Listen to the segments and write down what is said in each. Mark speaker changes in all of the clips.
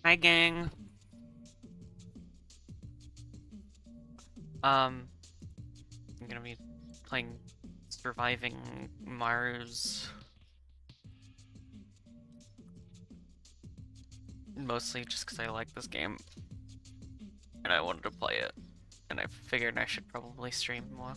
Speaker 1: Hi, gang. I'm gonna be playing Surviving Mars. Mostly just because I like this game. And I wanted to play it. And I figured I should probably stream more.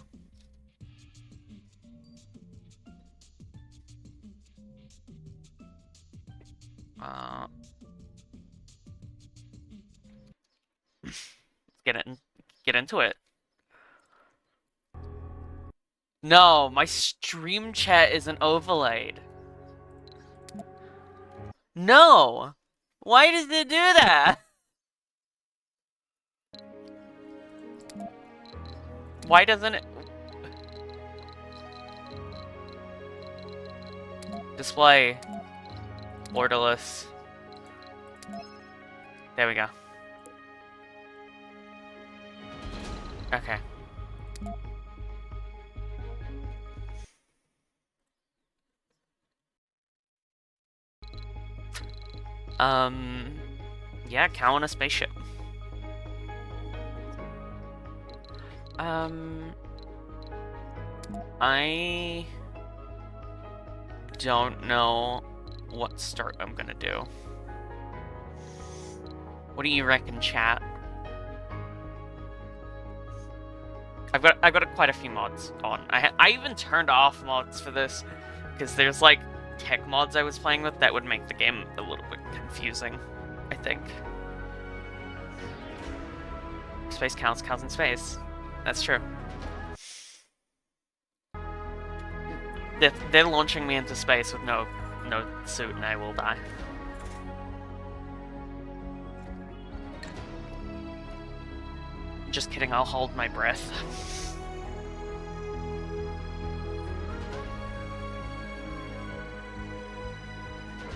Speaker 1: Let's get into it. No, my stream chat isn't overlaid. No! Why does it do that? Why doesn't it... Display. Borderless. There we go. Okay. Yeah, cow on a spaceship. I don't know what start I'm gonna do. What do you reckon, chat? I've got quite a few mods on. I even turned off mods for this because there's like tech mods I was playing with that would make the game a little bit confusing, I think. Space counts in space. That's true. They're launching me into space with no suit and I will die. Just kidding, I'll hold my breath.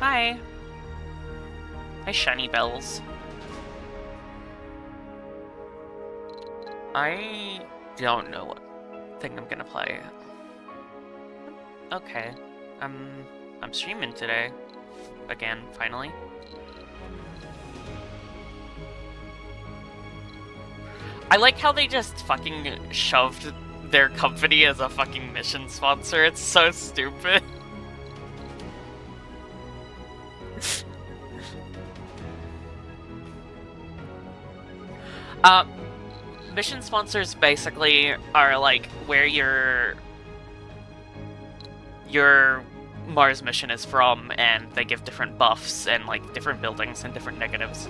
Speaker 1: Hi. Hi, shiny bells. I don't know what thing I'm gonna play. Okay. I'm streaming today. Again, finally. I like how they just fucking shoved their company as a fucking mission sponsor. It's so stupid. Mission sponsors basically are like where your Mars mission is from, and they give different buffs and like different buildings and different negatives.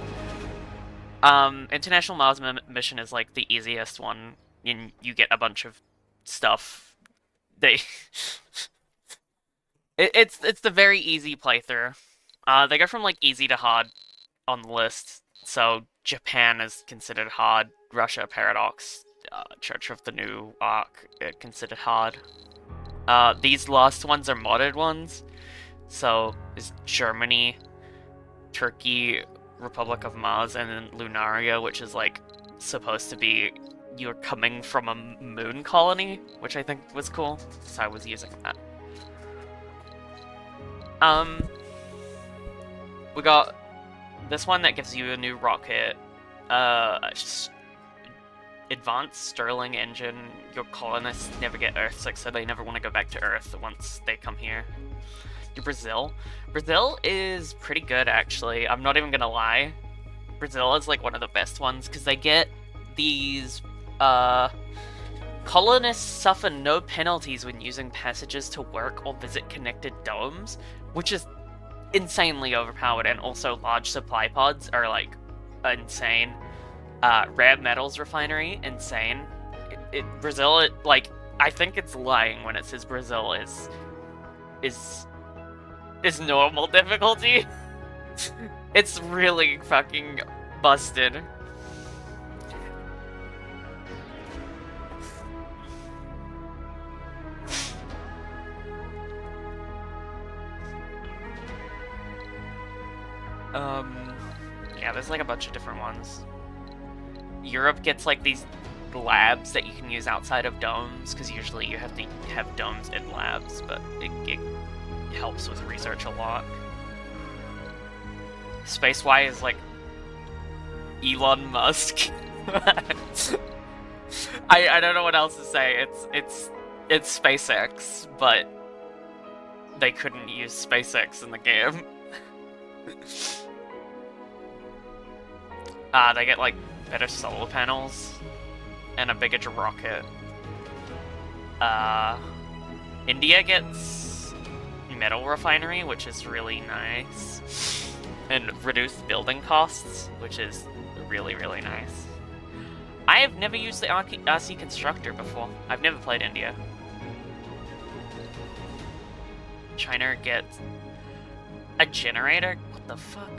Speaker 1: International Mars mission is like the easiest one, and you get a bunch of stuff. It's the very easy playthrough. They go from like easy to hard on the list. So Japan is considered hard. Russia, Paradox, Church of the New Ark, considered hard. These last ones are modded ones. So is Germany, Turkey, Republic of Mars, and then Lunaria, which is like supposed to be you're coming from a moon colony, which I think was cool. So I was using that. We got this one that gives you a new rocket, advanced Sterling engine. Your colonists never get Earthsick, so they never want to go back to Earth once they come here. Brazil. Brazil is pretty good, actually. I'm not even gonna lie. Brazil is like one of the best ones because they get these colonists suffer no penalties when using passages to work or visit connected domes, which is insanely overpowered, and also large supply pods are like insane. Rare metals refinery, insane. Brazil, like, I think it's lying when it says Brazil is normal difficulty. It's really fucking busted. Yeah, there's like a bunch of different ones. Europe gets like these labs that you can use outside of domes, because usually you have to have domes in labs, but it helps with research a lot. Space Y is like Elon Musk. I don't know what else to say. It's SpaceX, but they couldn't use SpaceX in the game. They get like better solar panels and a bigger rocket. India gets metal refinery, which is really nice, and reduced building costs, which is really, really nice. I have never used the RC Constructor before. I've never played India. China gets a generator? What the fuck?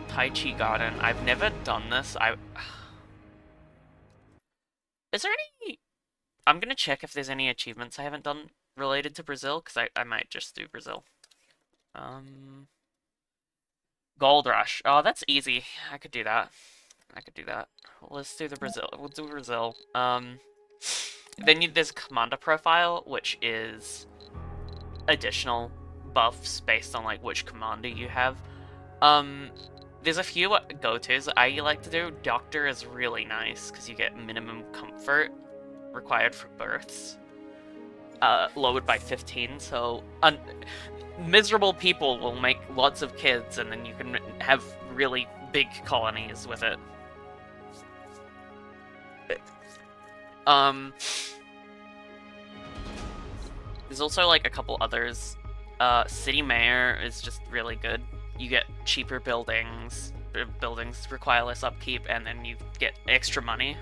Speaker 1: Tai Chi Garden. I've never done this. Is there any... I'm gonna check if there's any achievements I haven't done related to Brazil, because I might just do Brazil. Gold Rush. Oh, that's easy. I could do that. Let's do the Brazil. We'll do Brazil. Then there's Commander Profile, which is additional buffs based on like which commander you have. There's a few go-tos I like to do. Doctor is really nice because you get minimum comfort required for births, lowered by 15. So miserable people will make lots of kids, and then you can have really big colonies with it. There's also like a couple others. City Mayor is just really good. You get cheaper buildings. Buildings require less upkeep, and then you get extra money.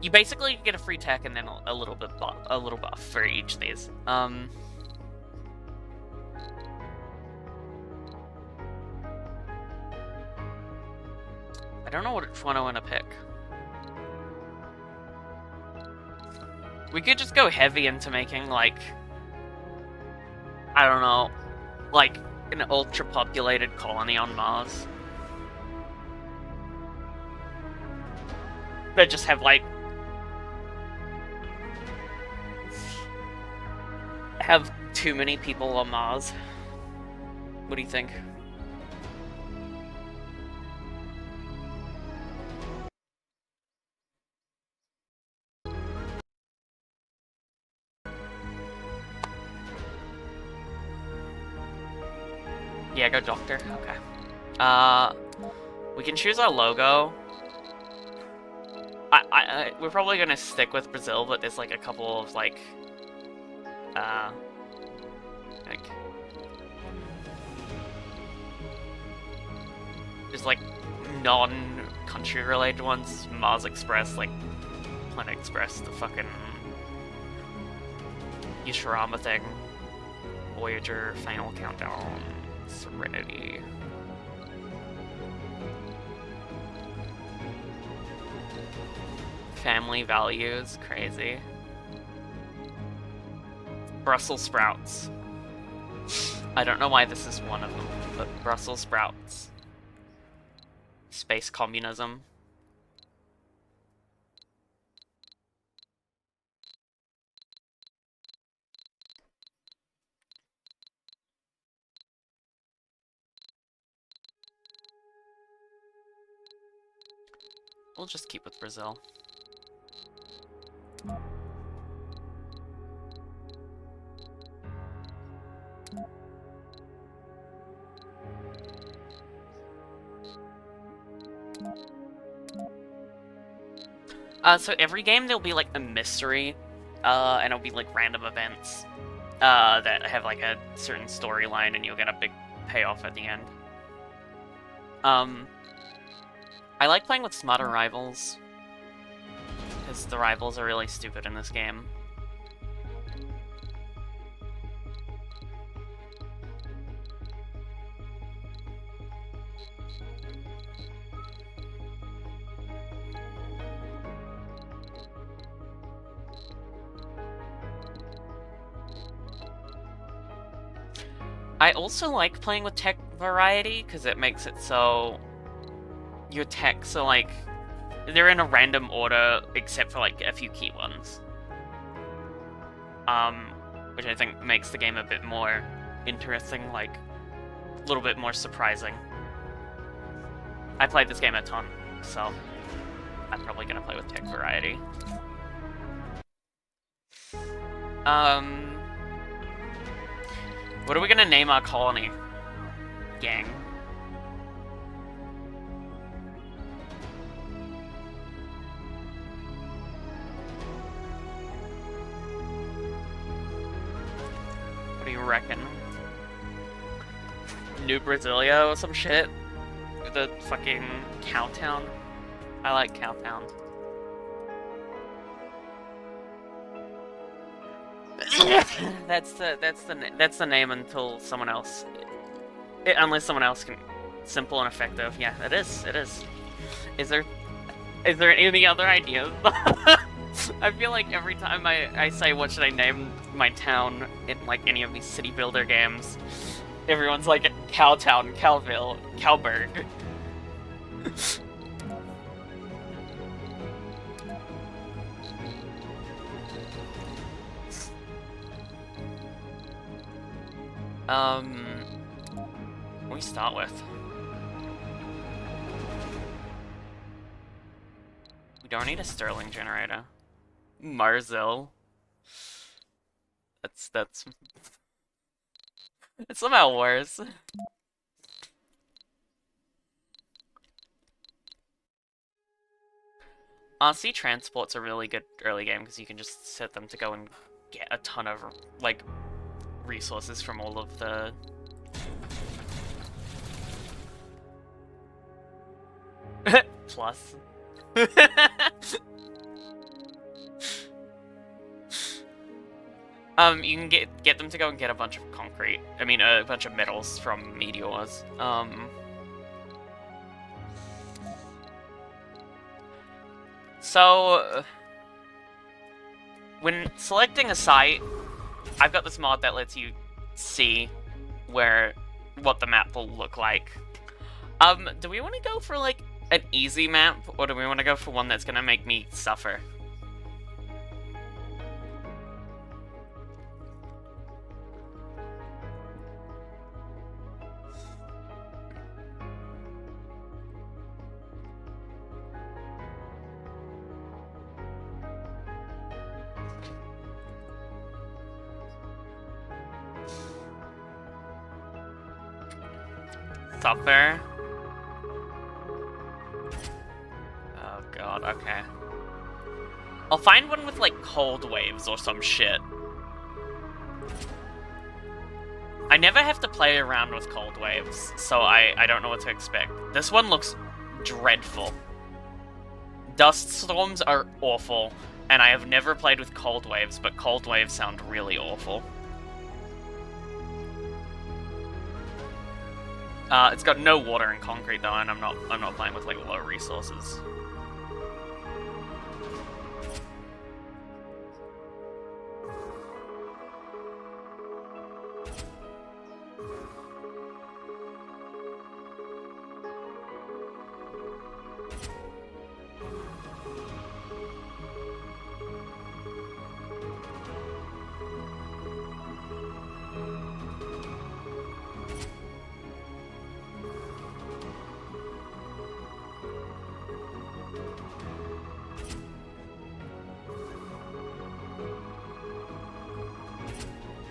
Speaker 1: You basically get a free tech and then a little buff for each of these. I don't know which one I want to pick. We could just go heavy into making, like, I don't know, like an ultra-populated colony on Mars. But just have, like, have too many people on Mars. What do you think? Yeah, go Doctor. Okay. We can choose our logo. We're probably gonna stick with Brazil, but there's like a couple of like there's like non-country related ones. Mars Express, like Planet Express, the fucking Futurama thing, Voyager, Final Countdown, Serenity. Family Values, crazy. Brussels sprouts. I don't know why this is one of them, but Brussels sprouts. Space communism. We'll just keep with Brazil. So every game there'll be like a mystery, and it'll be like random events that have like a certain storyline, and you'll get a big payoff at the end. I like playing with smarter rivals, because the rivals are really stupid in this game. I also like playing with tech variety, because it makes it so your techs are like, they're in a random order, except for like a few key ones. um, which I think makes the game a bit more interesting, like a little bit more surprising. I played this game a ton, so I'm probably gonna play with tech variety. What are we gonna name our colony? Gang. What do you reckon? New Brasilia or some shit? The fucking Cowtown? I like Cowtown. that's the name until someone else. Unless someone else can. Simple and effective. Yeah, it is. It is. Is there any other ideas? I feel like every time I say what should I name my town in like any of these city builder games, everyone's like Cowtown, Cowville, Cowburg. What do we start with? We don't need a Stirling generator. Marzil. That's it's somehow worse. Sea transport's a really good early game because you can just set them to go and get a ton of like resources from all of the plus. You can get them to go and get a bunch of concrete. I mean, a bunch of metals from meteors. So when selecting a site, I've got this mod that lets you see what the map will look like. Do we want to go for like an easy map, or do we want to go for one that's gonna make me suffer? Suffer. Oh god, okay. I'll find one with like cold waves or some shit. I never have to play around with cold waves, so I don't know what to expect. This one looks dreadful. Dust storms are awful, and I have never played with cold waves, but cold waves sound really awful. It's got no water and concrete though, and I'm not playing with like low resources.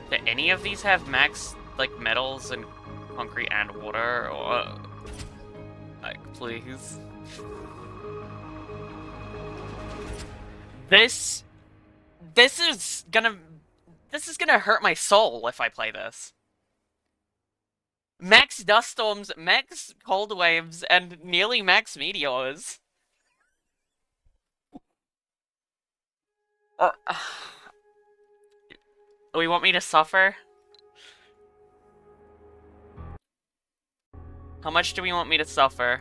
Speaker 1: Do any of these have max, like, metals and concrete and water, or... like, please? This is gonna hurt my soul if I play this. Max dust storms, max cold waves, and nearly max meteors. Do we want me to suffer? How much do we want me to suffer?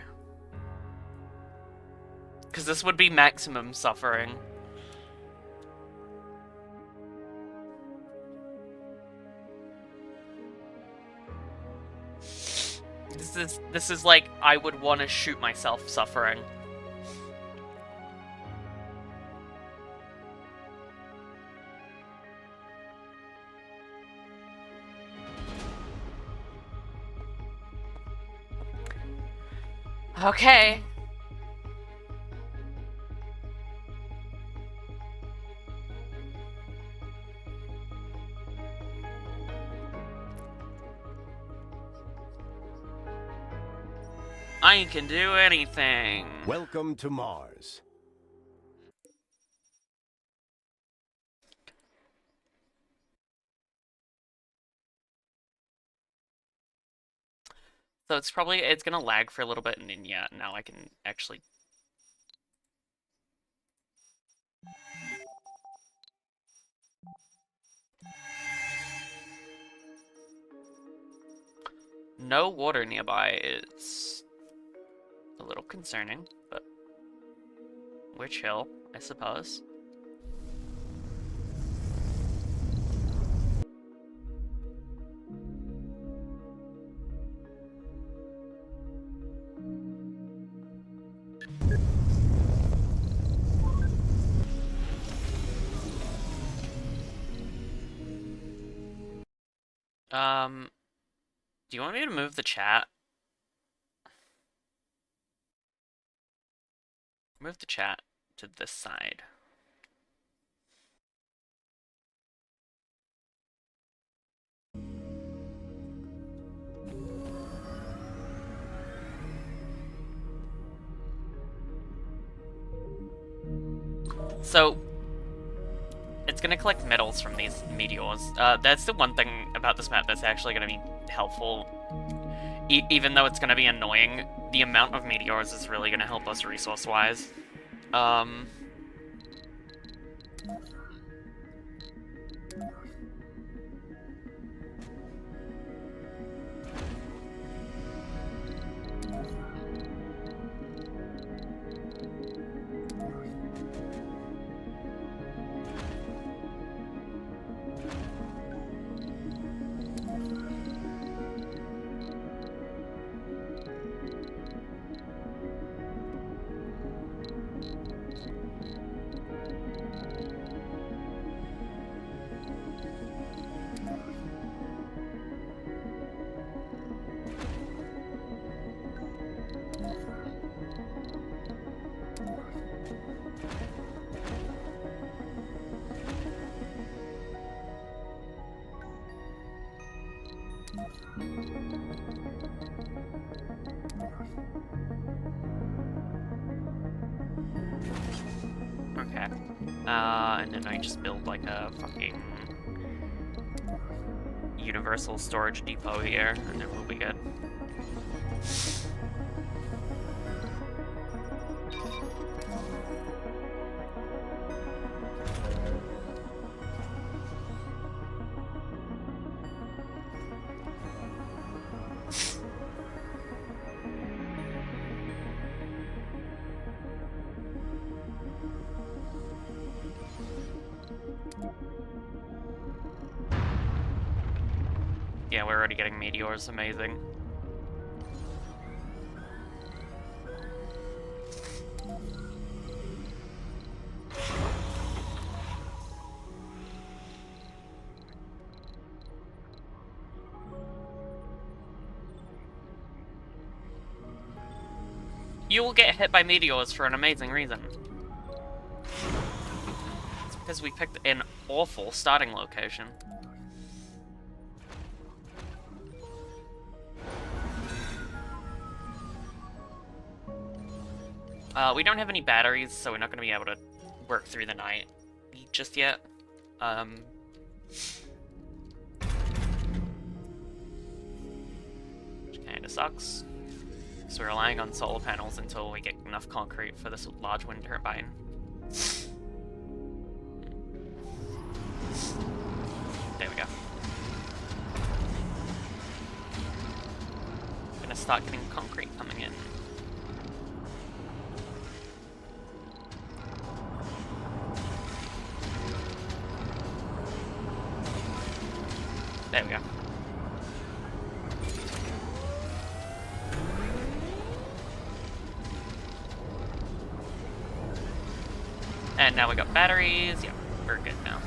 Speaker 1: Because this would be maximum suffering. This is like I would want to shoot myself suffering. Okay. I can do anything.
Speaker 2: Welcome to Mars.
Speaker 1: So it's gonna lag for a little bit, and then yeah, now I can actually. No water nearby is a little concerning, but we're chill, I suppose. Do you want me to move the chat? Move the chat to this side. So, it's gonna collect metals from these meteors. That's the one thing about this map that's actually gonna be helpful. Even though it's gonna be annoying, the amount of meteors is really gonna help us resource-wise. Okay. And then I just build like a fucking universal storage depot here, and then we'll be good. Yeah, we're already getting meteors, amazing. You will get hit by meteors for an amazing reason. It's because we picked an awful starting location. We don't have any batteries, so we're not going to be able to work through the night just yet. Which kind of sucks. So we're relying on solar panels until we get enough concrete for this large wind turbine. There we go. Gonna start getting concrete coming in. There we go. And now we got batteries. Yeah, we're good now.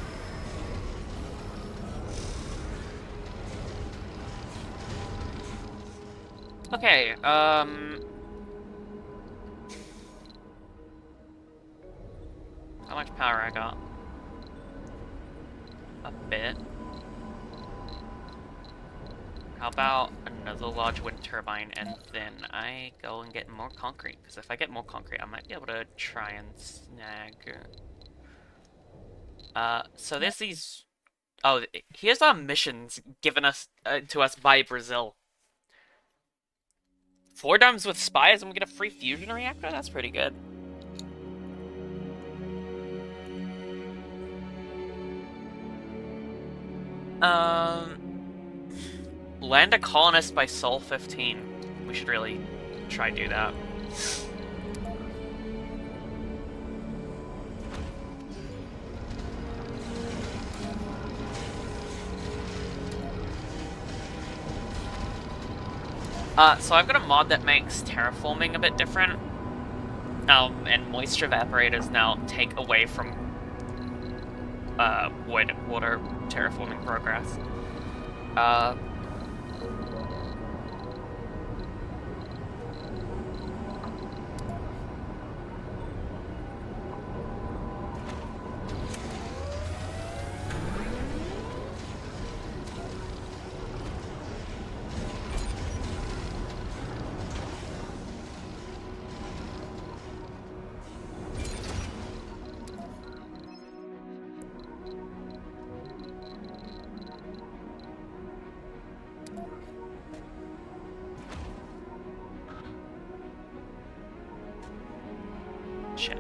Speaker 1: Okay, How much power I got? A bit. How about another large wind turbine, and then I go and get more concrete? Because if I get more concrete, I might be able to try and snag. So there's these. Oh, here's our missions given us to us by Brazil. 4 domes with spies, and we get a free fusion reactor. That's pretty good. Land a colonist by Sol 15. We should really try to do that. So I've got a mod that makes terraforming a bit different. And moisture evaporators now take away from water terraforming progress. Shit.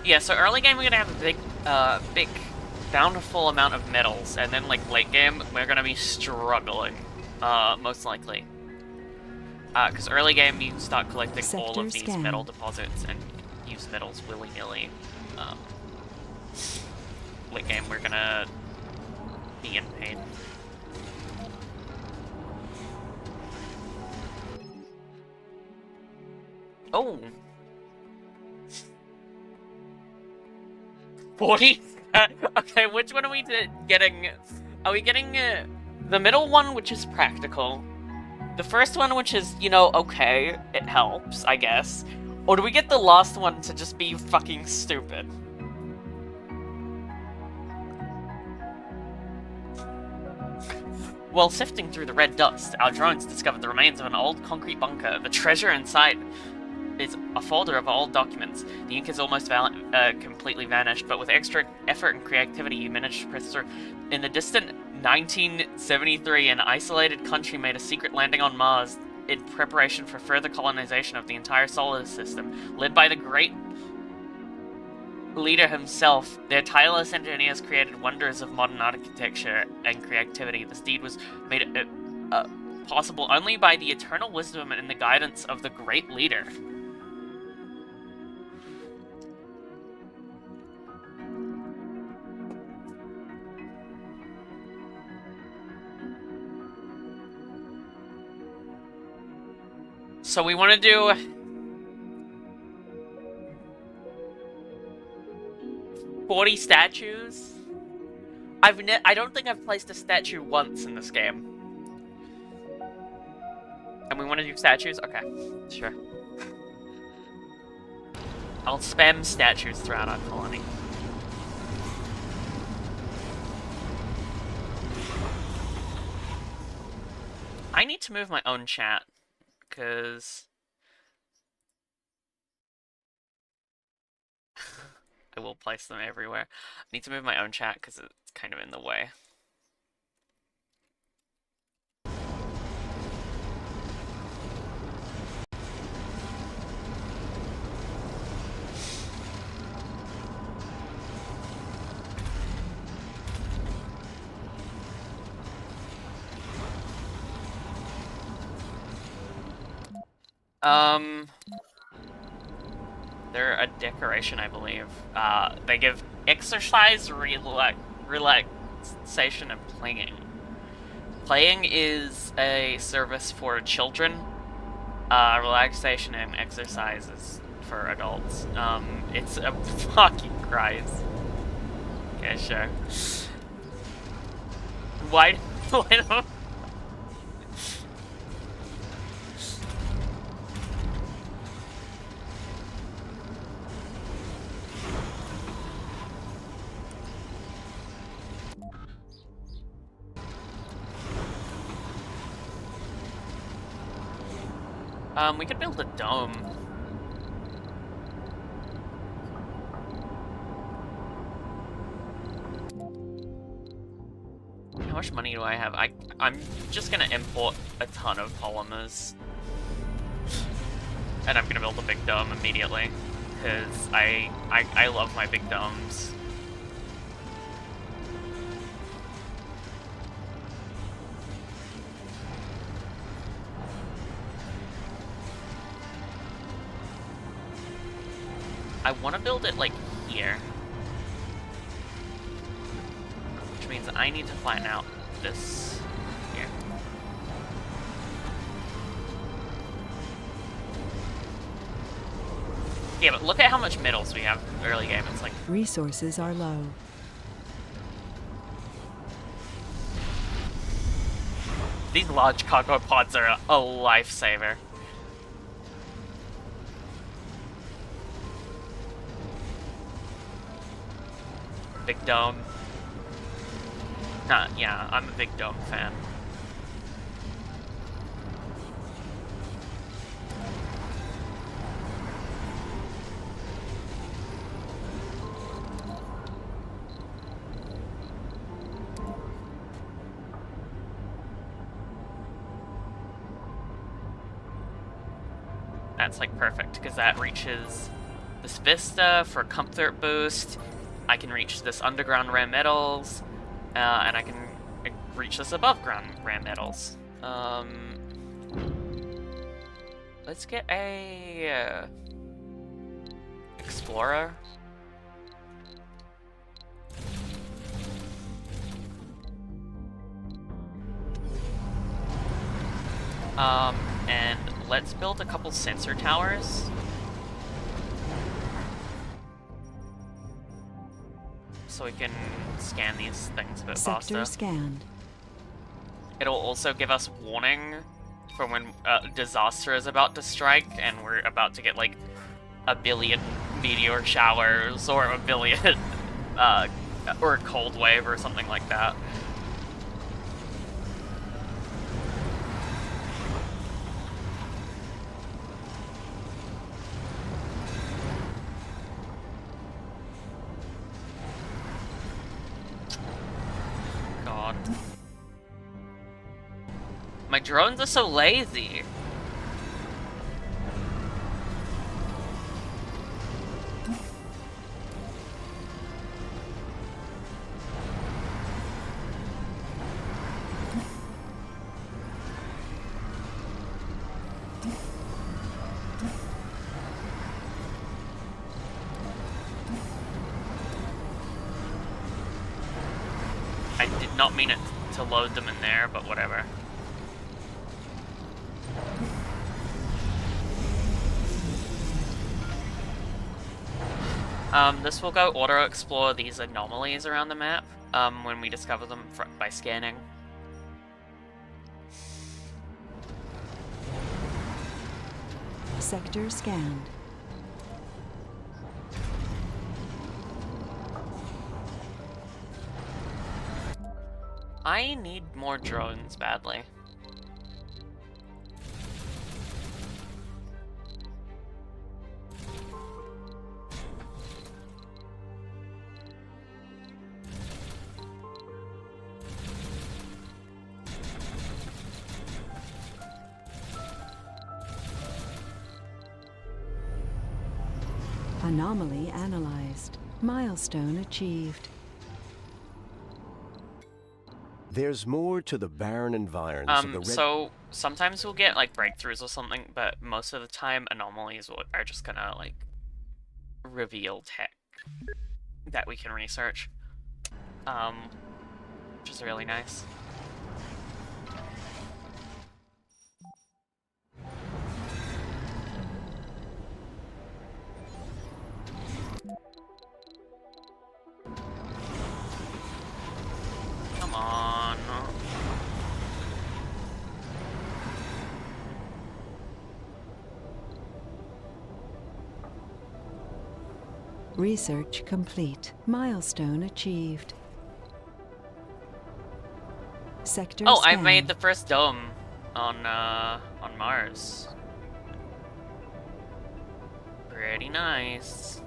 Speaker 1: Yeah, so early game we're gonna have a big, bountiful amount of metals, and then like late game we're gonna be struggling, most likely. Because early game you start collecting all of these metal deposits and use metals willy-nilly. Late game we're gonna be in pain. Oh! 40? Okay, which one are we getting? Are we getting the middle one, which is practical? The first one, which is, you know, okay, it helps, I guess. Or do we get the last one to just be fucking stupid? While sifting through the red dust, our drones discovered the remains of an old concrete bunker. The treasure inside is a folder of old documents. The ink is almost completely vanished, but with extra effort and creativity, you managed to press through. In the distant 1973, an isolated country made a secret landing on Mars in preparation for further colonization of the entire solar system. Led by the great leader himself, their tireless engineers created wonders of modern architecture and creativity. This deed was made possible only by the eternal wisdom and the guidance of the great leader. So we want to do 40 statues. I don't think I've placed a statue once in this game. And we want to do statues? Okay, sure. I'll spam statues throughout our colony. I need to move my own chat, because I will place them everywhere. I need to move my own chat because it's kind of in the way. Um, they're a decoration, I believe. They give exercise, relaxation, and playing. Playing is a service for children. Relaxation and exercise is for adults. It's a fucking Christ. Okay, sure. Why? Why don't? We could build a dome. How much money do I have? I'm just gonna import a ton of polymers. And I'm gonna build a big dome immediately. Because I love my big domes. I want to build it, like, here. Which means I need to plan out this here. Yeah, but look at how much metals we have early game. It's like...
Speaker 3: Resources are low.
Speaker 1: These large cargo pods are a lifesaver. Big dome. Yeah, I'm a big dome fan. That's like perfect, because that reaches this vista for comfort boost. I can reach this underground rare metals, and I can reach this above ground rare metals. Let's get a explorer. And let's build a couple sensor towers. So we can scan these things a bit faster.
Speaker 3: Sector scanned.
Speaker 1: It'll also give us warning for when disaster is about to strike and we're about to get like a billion meteor showers or a billion or a cold wave or something like that. God. My drones are so lazy. I did not mean it to load them in there, but whatever. This will go auto-explore these anomalies around the map when we discover them by scanning.
Speaker 3: Sector scanned.
Speaker 1: I need more drones badly.
Speaker 3: Anomaly analyzed. Milestone achieved.
Speaker 2: There's more to the barren environs of the red...
Speaker 1: So sometimes we'll get like breakthroughs or something, but most of the time anomalies are just gonna like reveal tech that we can research. Which is really nice. Come on.
Speaker 3: Research complete. Milestone achieved. Sector
Speaker 1: Oh, I
Speaker 3: scan.
Speaker 1: made the first dome on Mars. Pretty nice.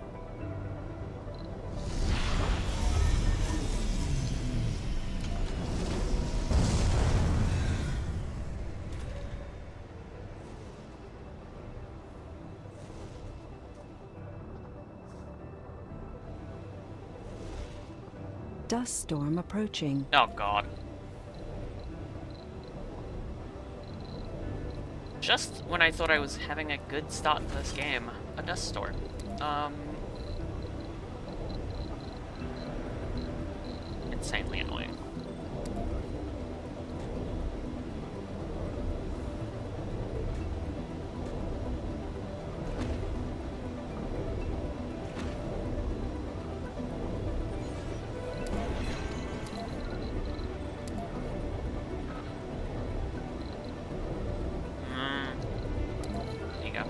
Speaker 3: Dust storm approaching.
Speaker 1: Oh god. Just when I thought I was having a good start to this game, a dust storm. Insanely annoying. There you go.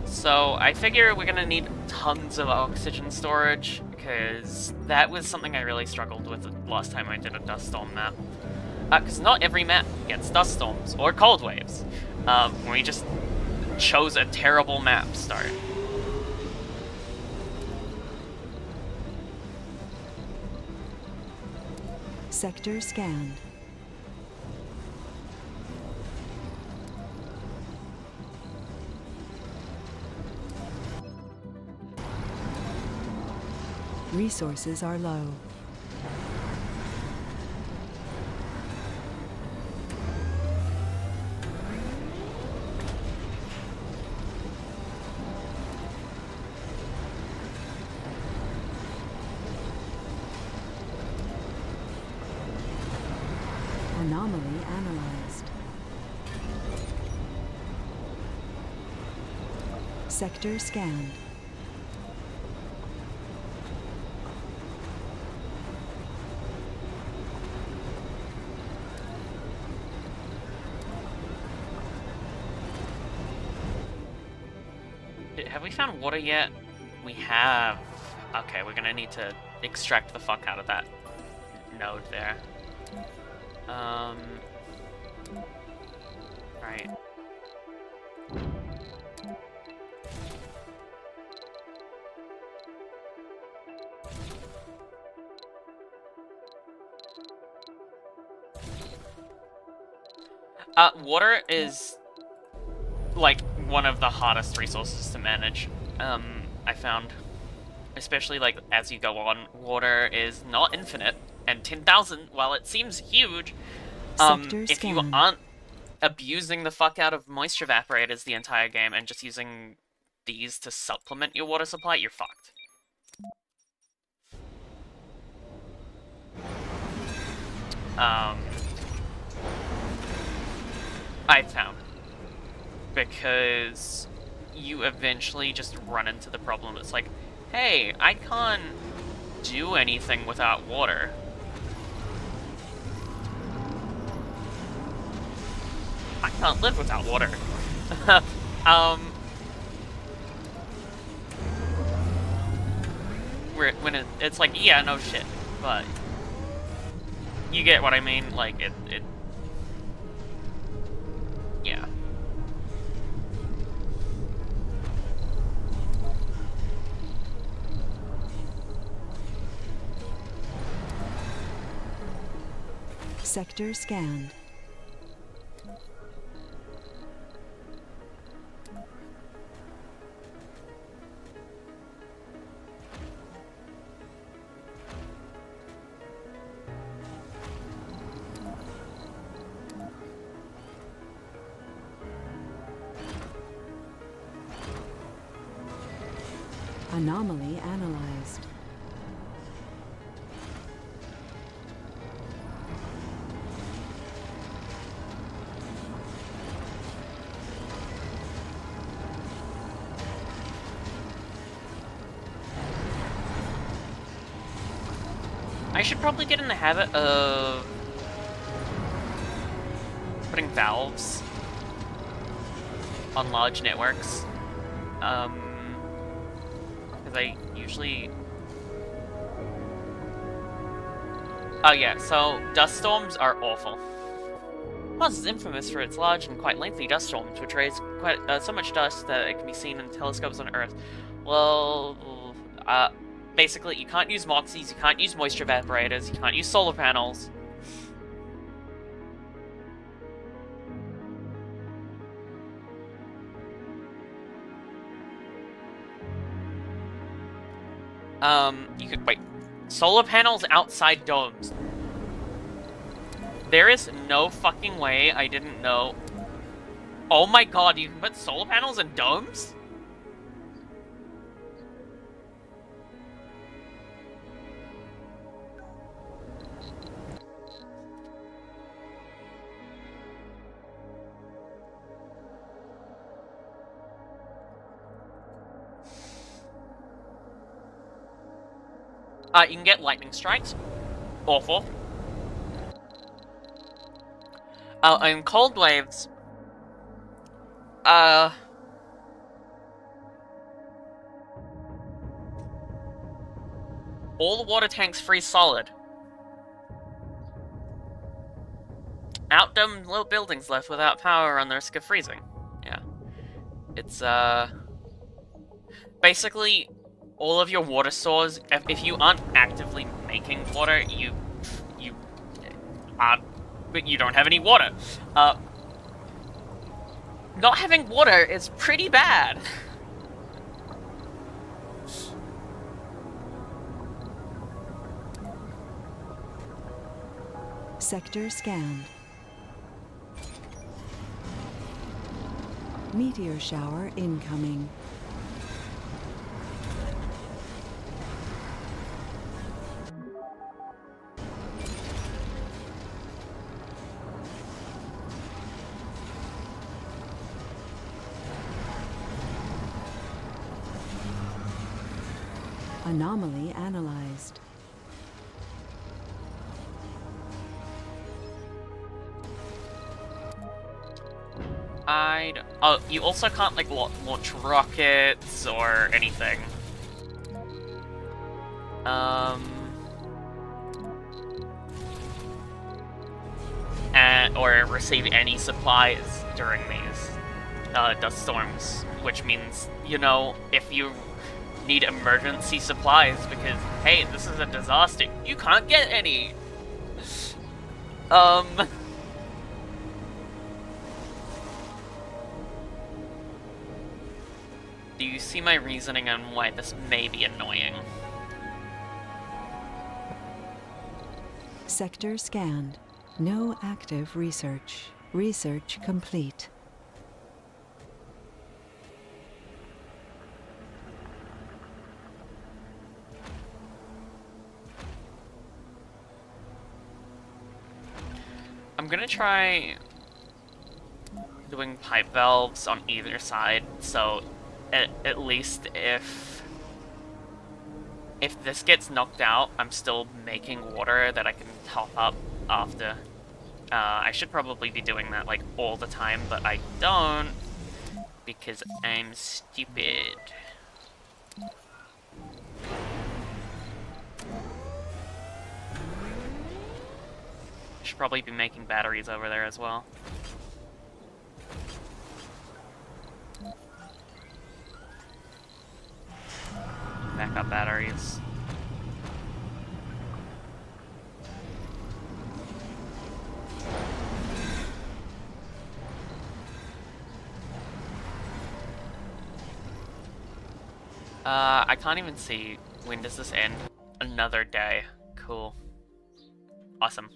Speaker 1: So I figure we're gonna need tons of oxygen storage, because that was something I really struggled with the last time I did a dust storm map. Because not every map gets dust storms or cold waves. We just chose a terrible map start.
Speaker 3: Sector scanned. Resources are low. Anomaly analyzed. Sector scanned.
Speaker 1: Have we found water yet? We have. Okay, we're gonna need to extract the fuck out of that node there. Right. Water is like one of the hardest resources to manage. I found, especially like as you go on, water is not infinite, and 10,000, while it seems huge, if you aren't abusing the fuck out of moisture evaporators the entire game and just using these to supplement your water supply, you're fucked. I found. Because you eventually just run into the problem. It's like, hey, I can't do anything without water. I can't live without water. When it's like, yeah, no shit, but you get what I mean. Like it yeah.
Speaker 3: Sector scanned. Anomaly analyzed.
Speaker 1: I should probably get in the habit of putting valves on large networks. Because I usually... Oh yeah, so dust storms are awful. Moos is infamous for its large and quite lengthy dust storms, which raise quite so much dust that it can be seen in telescopes on Earth. Well, basically, you can't use moxies, you can't use moisture evaporators, you can't use solar panels. You could, wait, solar panels outside domes. There is no fucking way I didn't know. Oh my god, you can put solar panels in domes? You can get lightning strikes. Awful. And cold waves. All the water tanks freeze solid. Outdomed little buildings left without power on the risk of freezing. Yeah. It's, basically, all of your water sources, if you aren't actively making water, you aren't, but you don't have any water. Not having water is pretty bad.
Speaker 3: Sector scanned. Meteor shower incoming. Anomaly analyzed.
Speaker 1: Oh, you also can't, like, launch rockets or anything. Or receive any supplies during these dust storms, which means, you know, if you need emergency supplies because, hey, this is a disaster, you can't get any. Do you see my reasoning on why this may be annoying?
Speaker 3: Sector scanned. No active research. Research complete.
Speaker 1: I'm gonna try doing pipe valves on either side, so at least if this gets knocked out, I'm still making water that I can top up after. I should probably be doing that, like, all the time, but I don't, because I'm stupid. Should probably be making batteries over there as well. Backup batteries. I can't even see. When does this end? Another day. Cool. Awesome.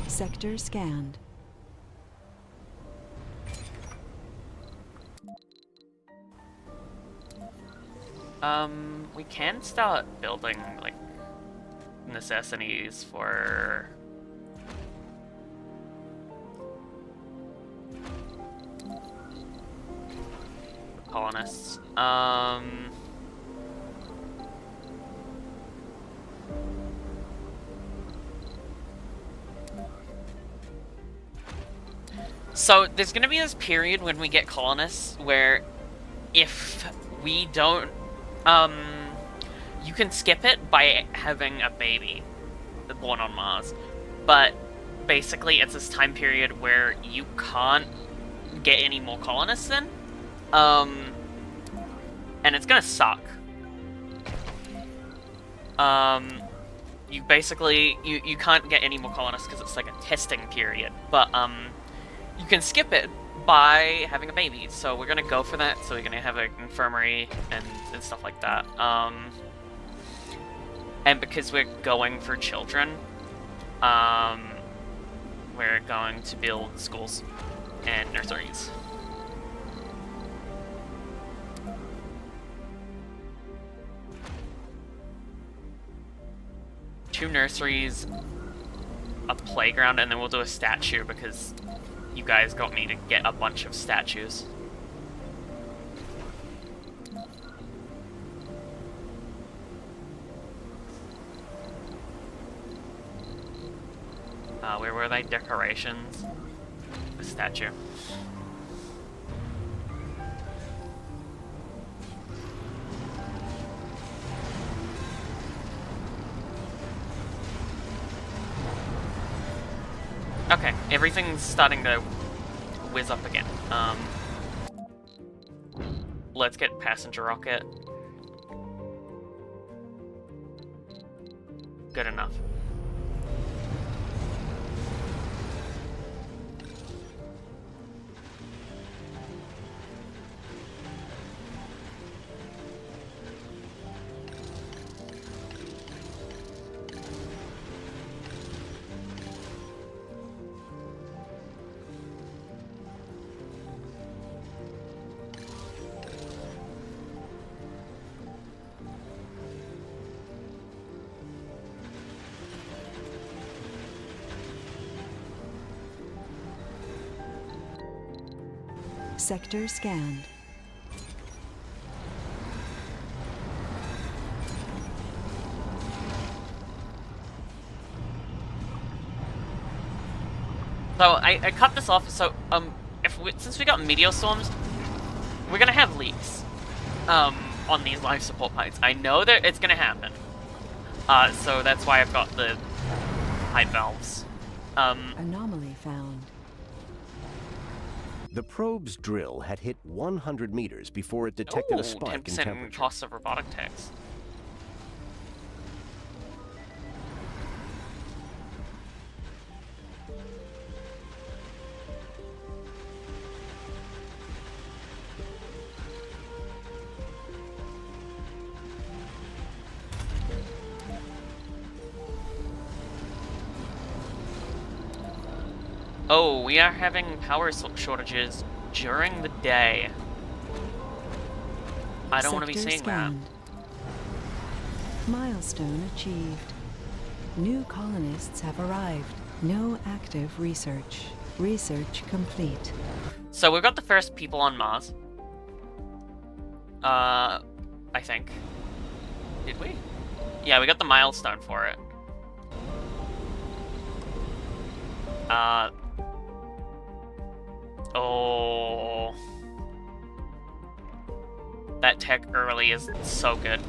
Speaker 3: Sector scanned.
Speaker 1: We can start building, like, necessities for... colonists. So, there's gonna be this period when we get colonists where if we don't, you can skip it by having a baby born on Mars. But basically, it's this time period where you can't get any more colonists in. And it's gonna suck. You basically, you can't get any more colonists because it's like a testing period. But, you can skip it by having a baby, so we're gonna go for that. So we're gonna have an infirmary and stuff like that. And because we're going for children, we're going to build schools and nurseries. Two nurseries, a playground, and then we'll do a statue because you guys got me to get a bunch of statues. Where were they? Decorations. A statue. Okay, everything's starting to whiz up again. Let's get passenger rocket. Good enough.
Speaker 3: Sector scanned.
Speaker 1: So I cut this off. So since we got meteor storms, we're gonna have leaks on these life support pipes. I know that it's gonna happen. So that's why I've got the pipe valves.
Speaker 3: Anomaly found.
Speaker 2: The probe's drill had hit 100 meters before it detected a spike in
Speaker 1: 10%
Speaker 2: temperature.
Speaker 1: cost of robotic techs. Oh, we are having power shortages during the day. I don't want to be
Speaker 3: Sector
Speaker 1: seeing
Speaker 3: scanned. Milestone achieved. New colonists have arrived. No active research. Research complete.
Speaker 1: that. So we've got the first people on Mars. I think. Did we? Yeah, we got the milestone for it. Oh. That tech early is so good.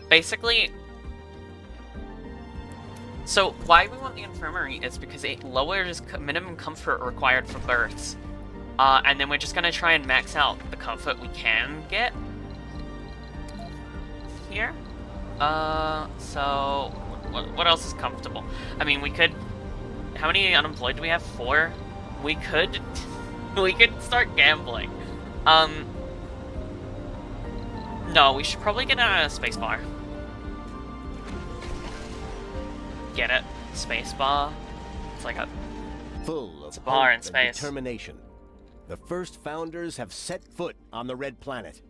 Speaker 1: Basically, So why we want the infirmary is because it lowers minimum comfort required for births. And then we're just gonna try and max out the comfort we can get here. So what else is comfortable? I mean, we could. How many unemployed do we have? 4. We could start gambling. No, we should probably get a spacebar. Get it? Spacebar. It's like a
Speaker 2: Full of
Speaker 1: bar
Speaker 2: hope
Speaker 1: in space.
Speaker 2: and determination. The first founders have set foot on the Red Planet.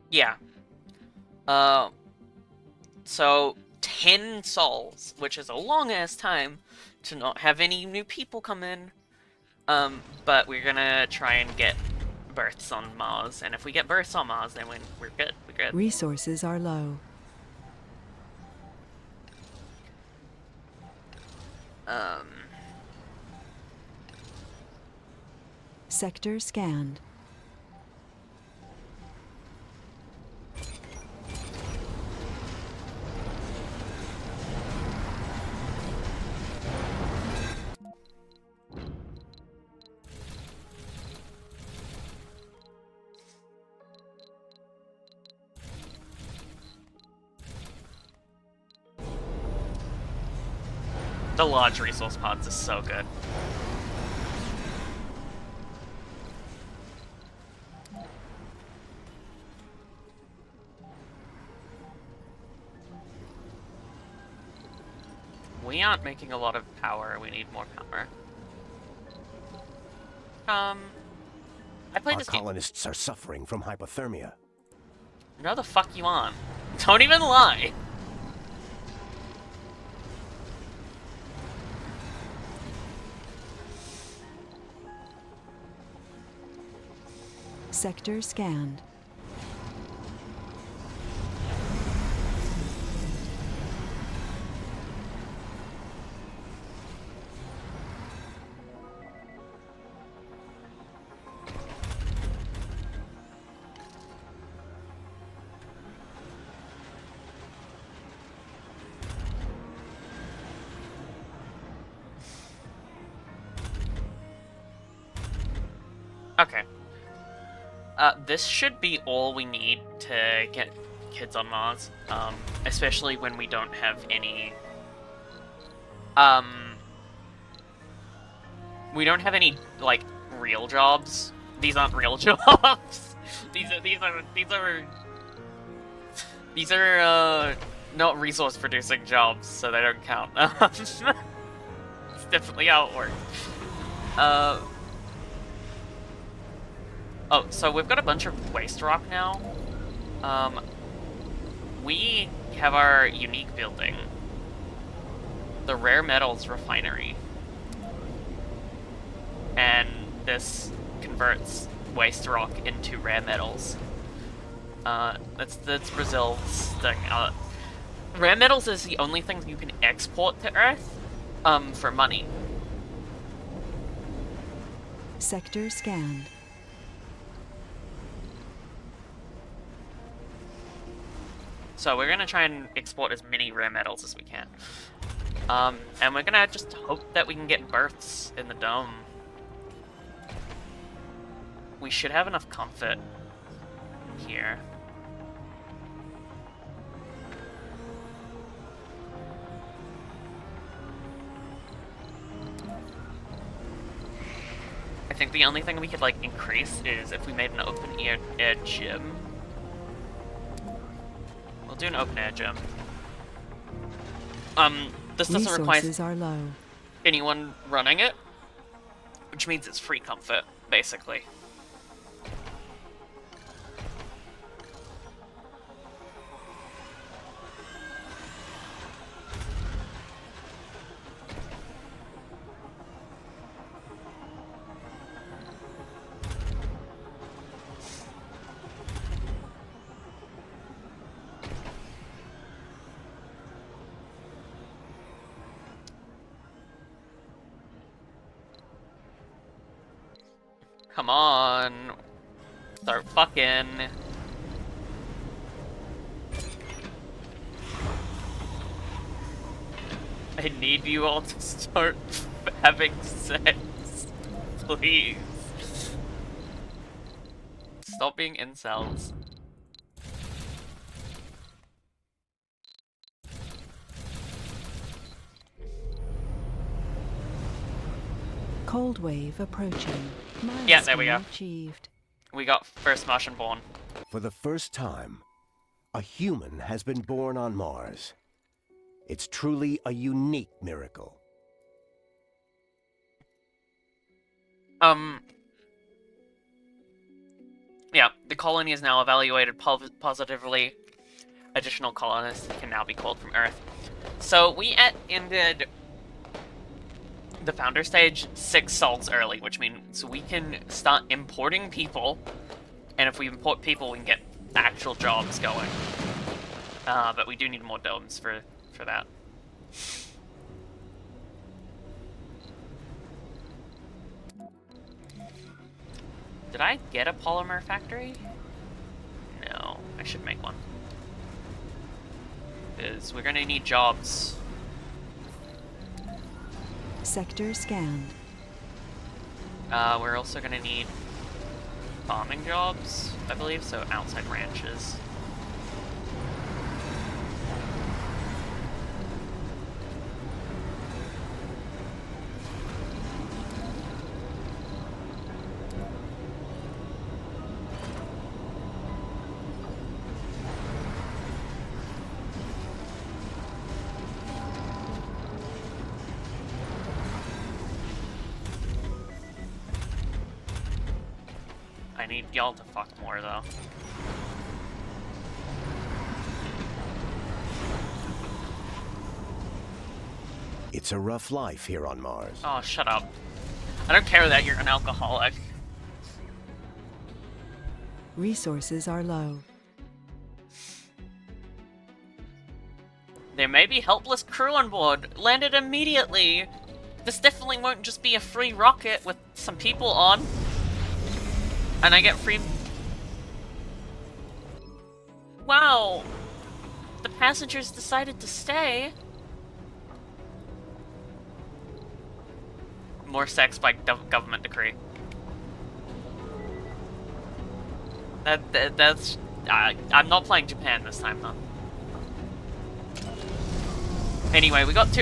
Speaker 1: Yeah. So 10 sols, which is a long-ass time to not have any new people come in. But we're gonna try and get births on Mars, and if we get births on Mars, then we're good. We're good.
Speaker 3: Resources are low. Sector scanned.
Speaker 1: The large resource pods is so good. We aren't making a lot of power. We need more power. I played
Speaker 2: Our
Speaker 1: this game.
Speaker 2: colonists are suffering from hypothermia.
Speaker 1: No, the fuck you on? Don't even lie.
Speaker 3: Sector scanned.
Speaker 1: Okay. This should be all we need to get kids on Mars, especially when we don't have any, we don't have any, like, real jobs. These aren't real jobs. These are, not resource-producing jobs, so they don't count. It's definitely how it works. Oh, so we've got a bunch of waste rock now. We have our unique building. The rare metals refinery. And this converts waste rock into rare metals. That's Brazil's thing. Rare metals is the only thing you can export to Earth, for money.
Speaker 3: Sector scanned.
Speaker 1: So we're gonna try and export as many rare metals as we can. And we're gonna just hope that we can get births in the dome. We should have enough comfort here. I think the only thing we could, like, increase is if we made an open-air gym. We'll do an open-air gym. This doesn't require
Speaker 3: Resources are low.
Speaker 1: anyone running it, which means it's free comfort, basically. Come on. Start fucking. I need you all to start having sex. Please. Stop being incels.
Speaker 3: Cold wave approaching.
Speaker 1: Yeah, there we go.
Speaker 3: Milestone achieved.
Speaker 1: We got first Martian born.
Speaker 2: For the first time, a human has been born on Mars. It's truly a unique miracle.
Speaker 1: Yeah, the colony is now evaluated positively. Additional colonists can now be called from Earth. So we ended the founder stage 6 sols early, which means we can start importing people, and if we import people, we can get actual jobs going. But we do need more domes for that. Did I get a polymer factory? No, I should make one. Because we're gonna need jobs.
Speaker 3: Sector scanned.
Speaker 1: We're also gonna need farming jobs, I believe, so outside ranches. I need y'all to fuck more, though.
Speaker 2: It's a rough life here on Mars.
Speaker 1: Oh, shut up. I don't care that you're an alcoholic.
Speaker 3: Resources are low.
Speaker 1: There may be helpless crew on board. Land it immediately. This definitely won't just be a free rocket with some people on. And I get free... Wow! The passengers decided to stay. More sex by government decree. That's... I'm not playing Japan this time, though. Anyway, we got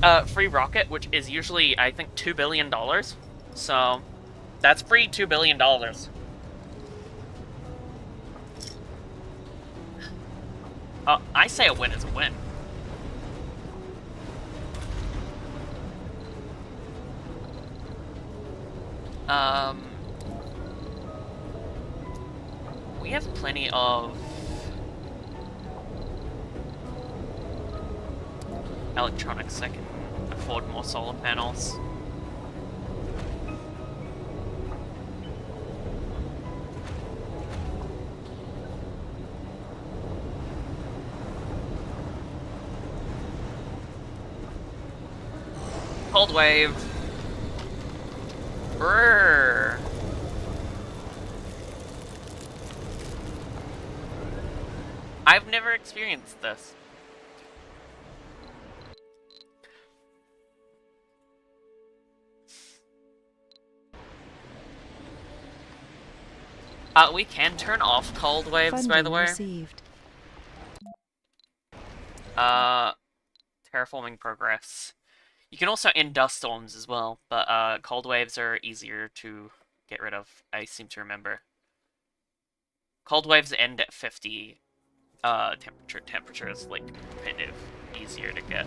Speaker 1: a free rocket, which is usually, I think, $2 billion. So... that's free $2 billion. I say a win is a win. We have plenty of electronics that can afford more solar panels. Cold wave. Brrr. I've never experienced this. We can turn off cold waves,
Speaker 3: Funding
Speaker 1: by the way.
Speaker 3: received.
Speaker 1: Terraforming progress. You can also end dust storms as well, but cold waves are easier to get rid of, I seem to remember. Cold waves end at 50 temperature is like kind of easier to get.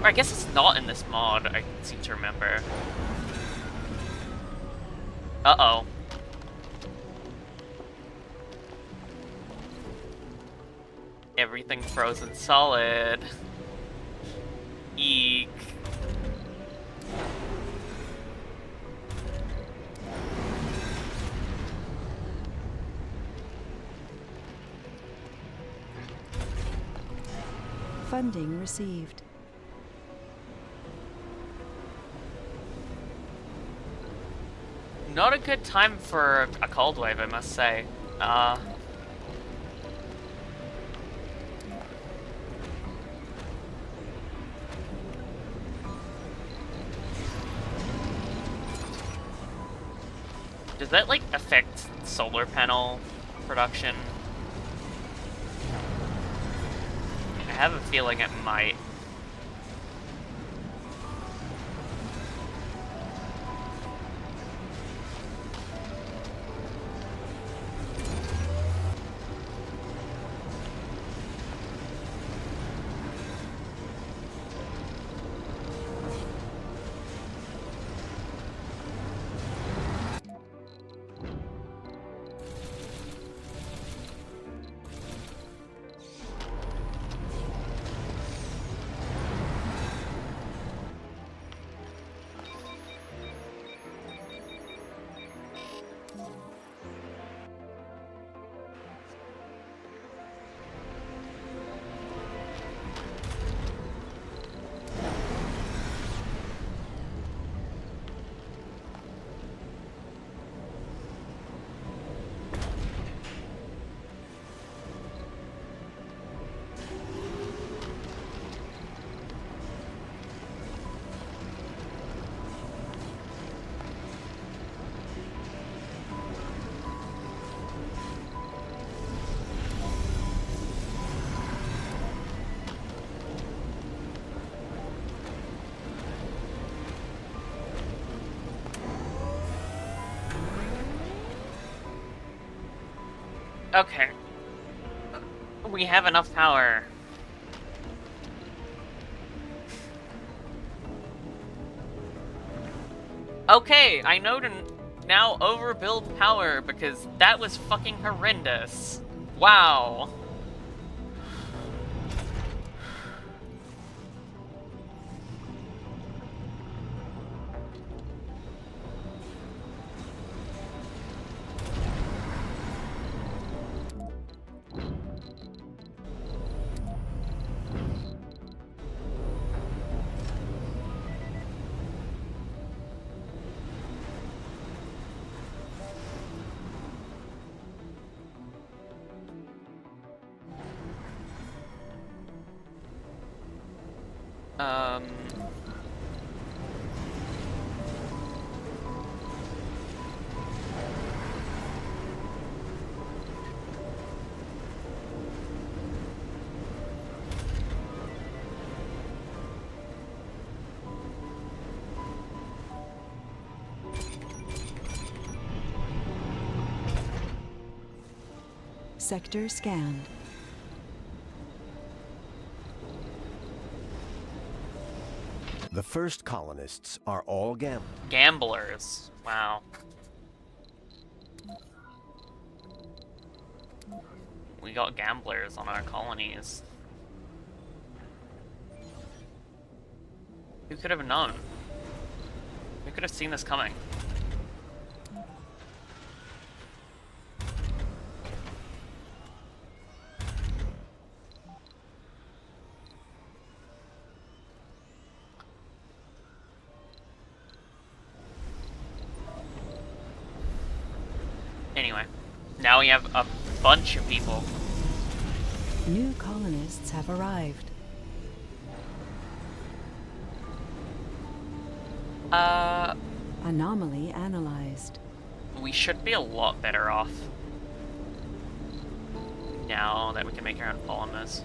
Speaker 1: Or I guess it's not in this mod, I seem to remember. Uh-oh. Everything frozen solid. Eek.
Speaker 3: Funding received.
Speaker 1: Not a good time for a cold wave, I must say. Does that, like, affect solar panel production? I have a feeling it might. Okay. We have enough power. Okay, I know to now overbuild power because that was fucking horrendous. Wow. Um...
Speaker 3: Sector scanned.
Speaker 2: The first colonists are all
Speaker 1: Gamblers. Wow. We got gamblers on our colonies. Who could have known? Who could have seen this coming? Anyway, now we have a bunch of people.
Speaker 3: New colonists have arrived. Anomaly analyzed.
Speaker 1: We should be a lot better off now that we can make our own polymers.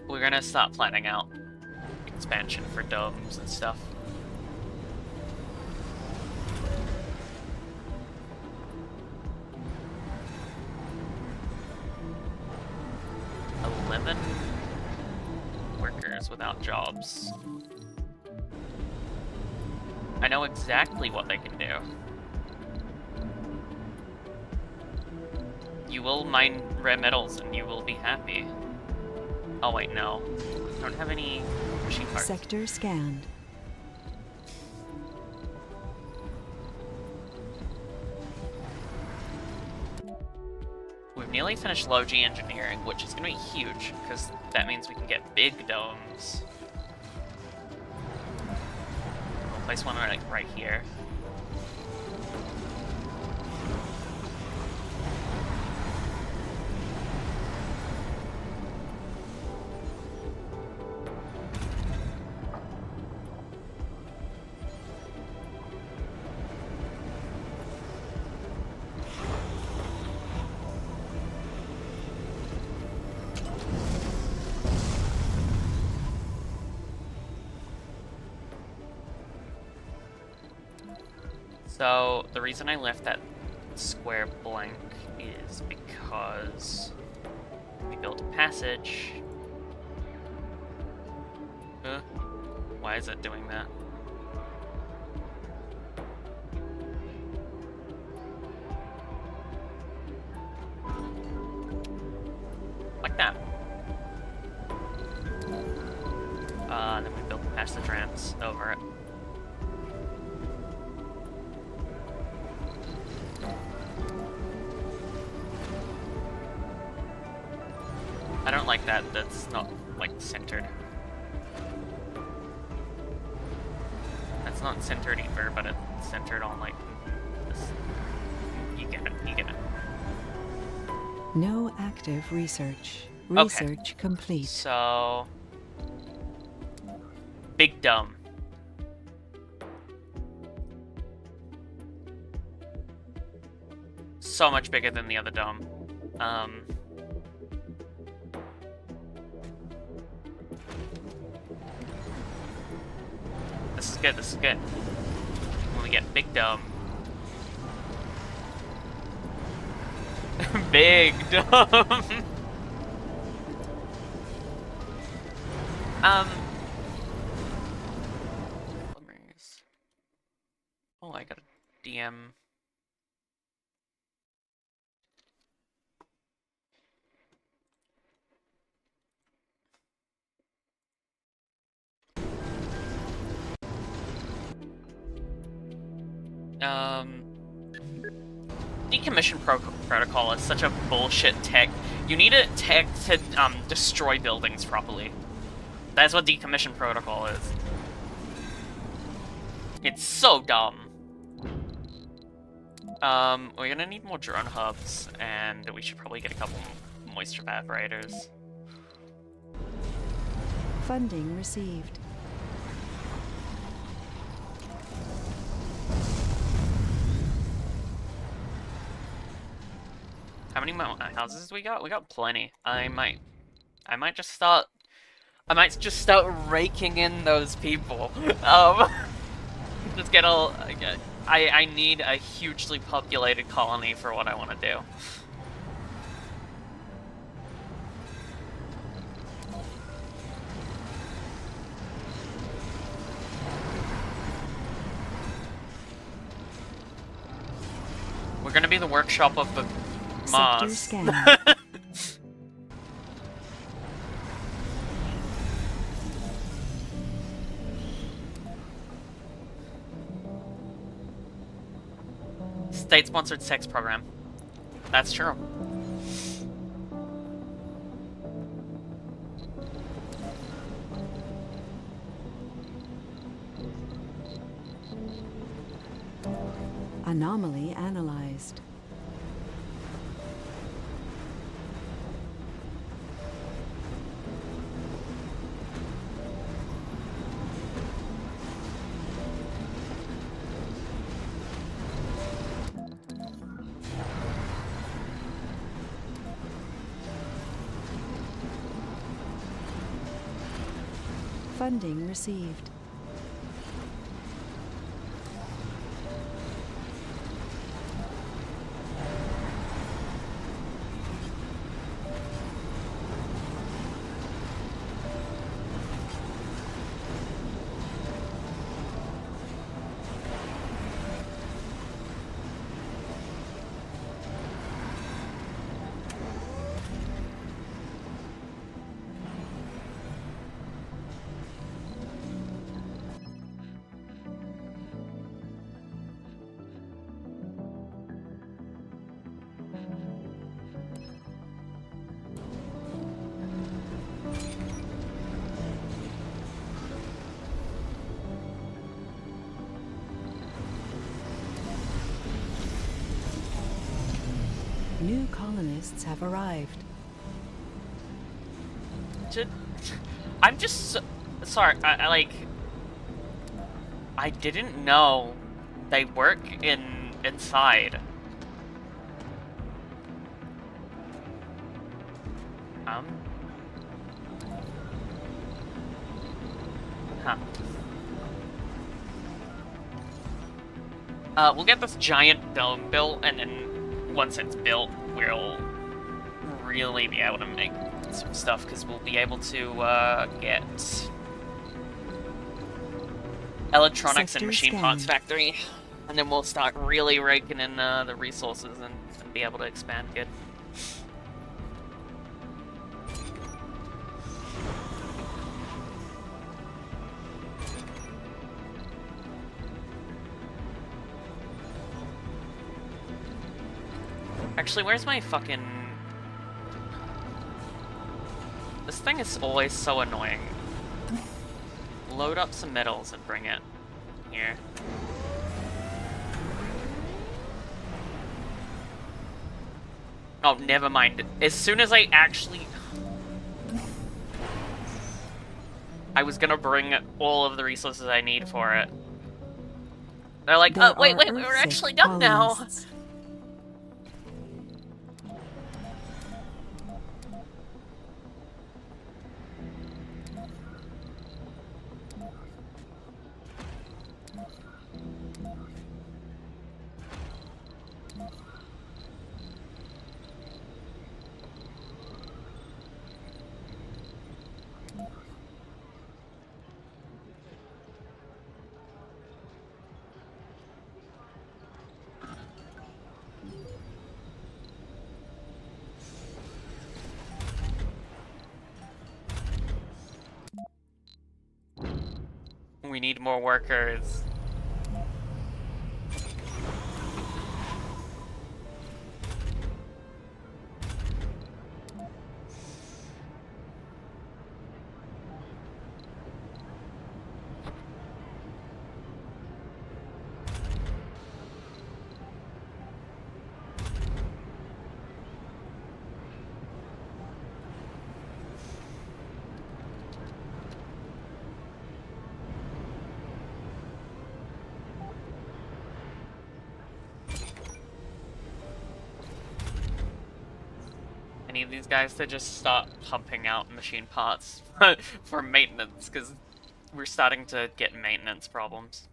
Speaker 1: We're gonna start planning out expansion for domes and stuff. Workers without jobs. I know exactly what they can do. You will mine rare metals and you will be happy. Oh wait, no. I don't have any machine parts.
Speaker 3: Sector scanned.
Speaker 1: We've nearly finished low G engineering, which is going to be huge, because that means we can get big domes. We'll place one like right here. So, the reason I left that square blank is because we built a passage. Why is it doing that? Like that. Then we built the passage ramps over it. I don't like that. That's not, like, centered. That's not centered either, but it's centered on, like, this. You get it. You get it.
Speaker 3: No active research.
Speaker 1: Okay.
Speaker 3: Research complete.
Speaker 1: So... Big Dome. So much bigger than the other dome. This is good, this is good. When we get Big Dome. Big Dome! Oh, I got a DM. Decommission protocol is such a bullshit tech. You need a tech to destroy buildings properly. That's what decommission protocol is. It's so dumb. We're gonna need more drone hubs, and we should probably get a couple moisture evaporators.
Speaker 3: Funding received.
Speaker 1: How many houses we got? We got plenty. I might just start. I might just start raking in those people. Just get all. I need a hugely populated colony for what I want to do. We're gonna be the workshop of the
Speaker 3: Sector
Speaker 1: Moos.
Speaker 3: scan.
Speaker 1: State-sponsored sex program. That's true.
Speaker 3: Anomaly analyzed. Funding received. New colonists have arrived.
Speaker 1: I'm just sorry. I I didn't know they work inside. Huh. We'll get this giant dome built, and then once it's built, we'll really be able to make some stuff, because we'll be able to get electronics and
Speaker 3: Sector
Speaker 1: machine parts
Speaker 3: scanned.
Speaker 1: factory, and then we'll start really raking in the resources and be able to expand good. Actually, where's my fucking... This thing is always so annoying. Load up some metals and bring it here. Oh, never mind. As soon as I actually... I was gonna bring all of the resources I need for it. They're like,
Speaker 3: There
Speaker 1: oh, wait,
Speaker 3: are
Speaker 1: we're
Speaker 3: Earthsick
Speaker 1: actually done now!
Speaker 3: colonists.
Speaker 1: We need more workers. I need these guys to just start pumping out machine parts for maintenance, because we're starting to get maintenance problems.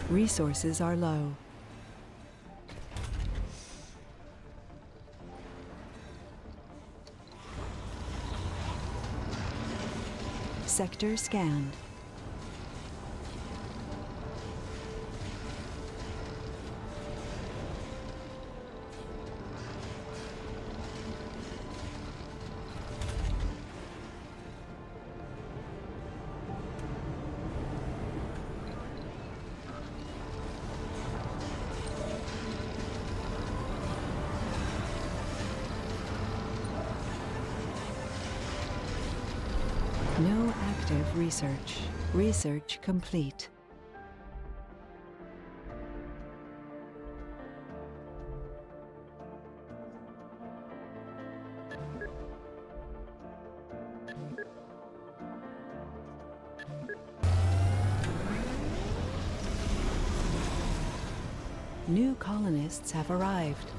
Speaker 3: Resources are low. Sector scanned. No active research. Research complete. New colonists have arrived.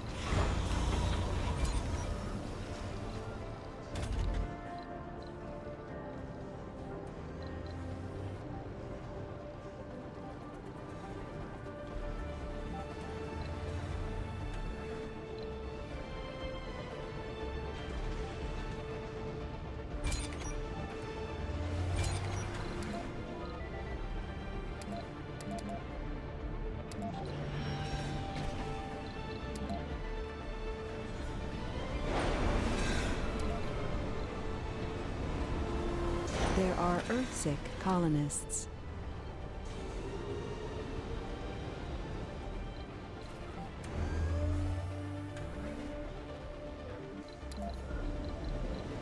Speaker 3: There are Earthsick colonists.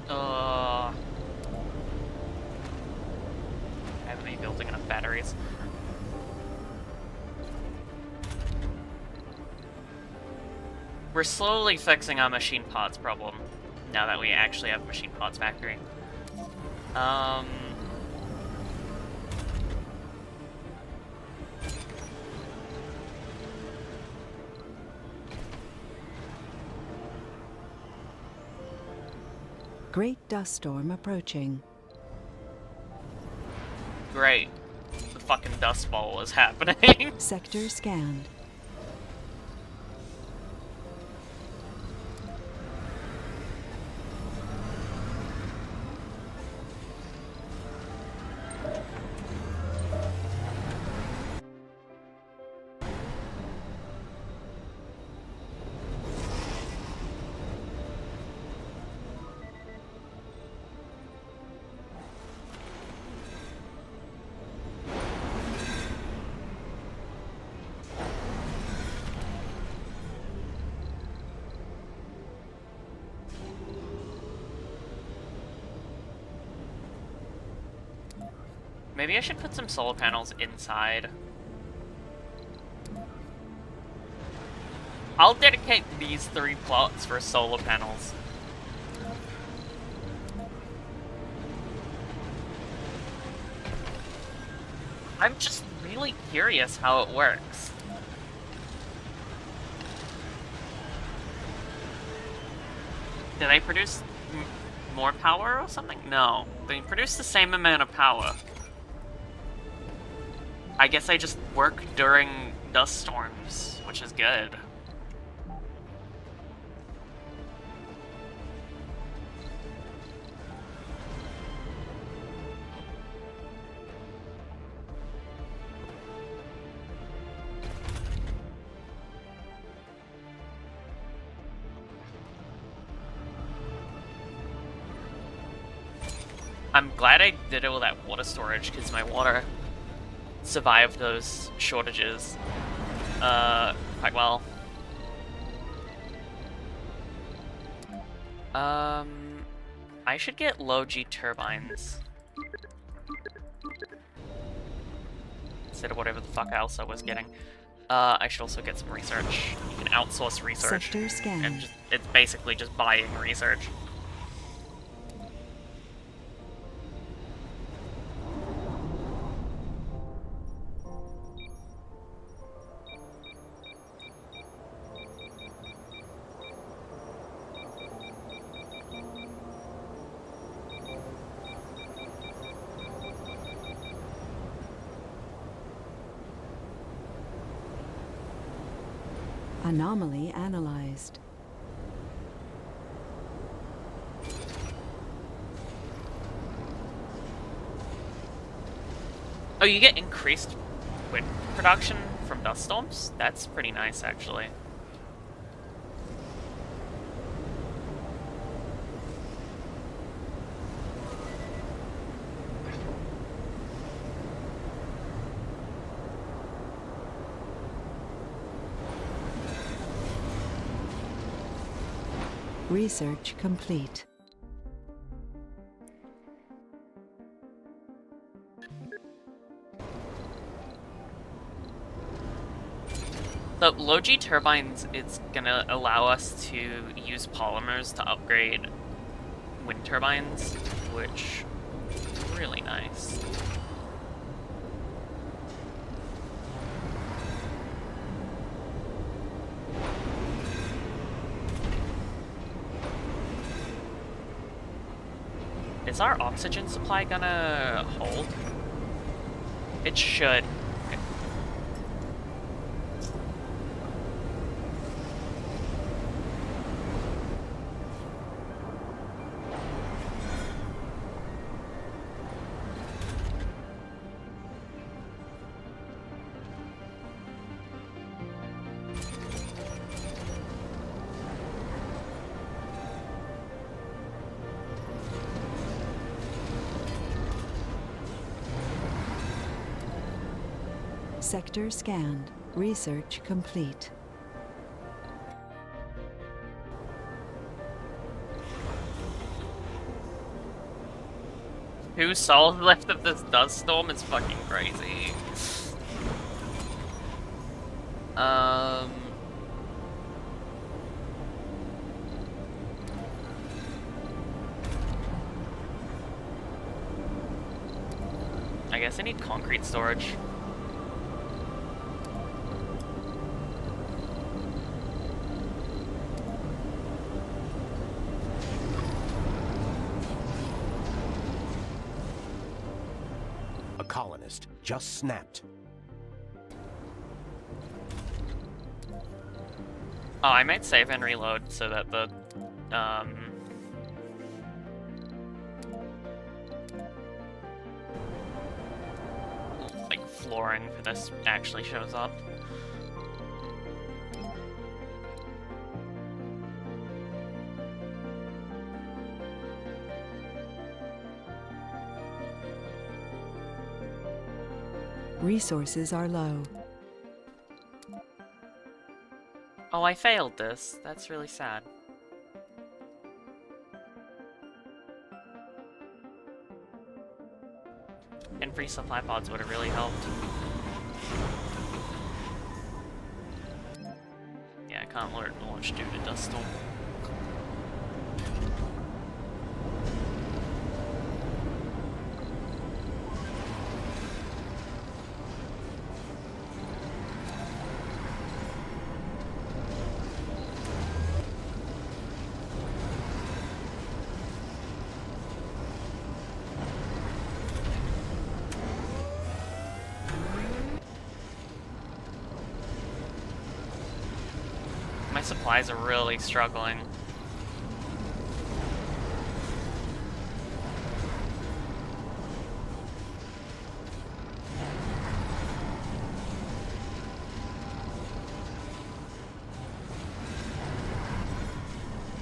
Speaker 1: I haven't been building enough batteries. We're slowly fixing our machine parts problem, now that we actually have a machine parts factory.
Speaker 3: Great dust storm approaching.
Speaker 1: Great. fucking Dust Bowl is happening.
Speaker 3: Sector scanned.
Speaker 1: Maybe I should put some solar panels inside. I'll dedicate these 3 plots for solar panels. I'm just really curious how it works. Do they produce more power or something? No. They produce the same amount of power. I guess I just work during dust storms, which is good. I'm glad I did all that water storage, because my water survived those shortages quite well. I should get low G turbines instead of whatever the fuck else I was getting. I should also get some research. You can outsource research,
Speaker 3: Sector scan.
Speaker 1: and it's basically just buying research.
Speaker 3: Anomaly analyzed.
Speaker 1: Oh, you get increased wind production from dust storms? That's pretty nice, actually.
Speaker 3: Research complete.
Speaker 1: So low G turbines is gonna allow us to use polymers to upgrade wind turbines, which is really nice. Is our oxygen supply gonna hold? It should. Okay.
Speaker 3: Sector scanned. Research complete.
Speaker 1: Two souls left of this dust storm is fucking crazy. I guess I need concrete storage.
Speaker 2: A colonist just snapped.
Speaker 1: Oh, I might save and reload so that the, like, flooring for this actually shows up.
Speaker 3: Resources are low.
Speaker 1: Oh, I failed this. That's really sad. And free supply pods would have really helped. Yeah, I can't launch due to dust storm. My supplies are really struggling.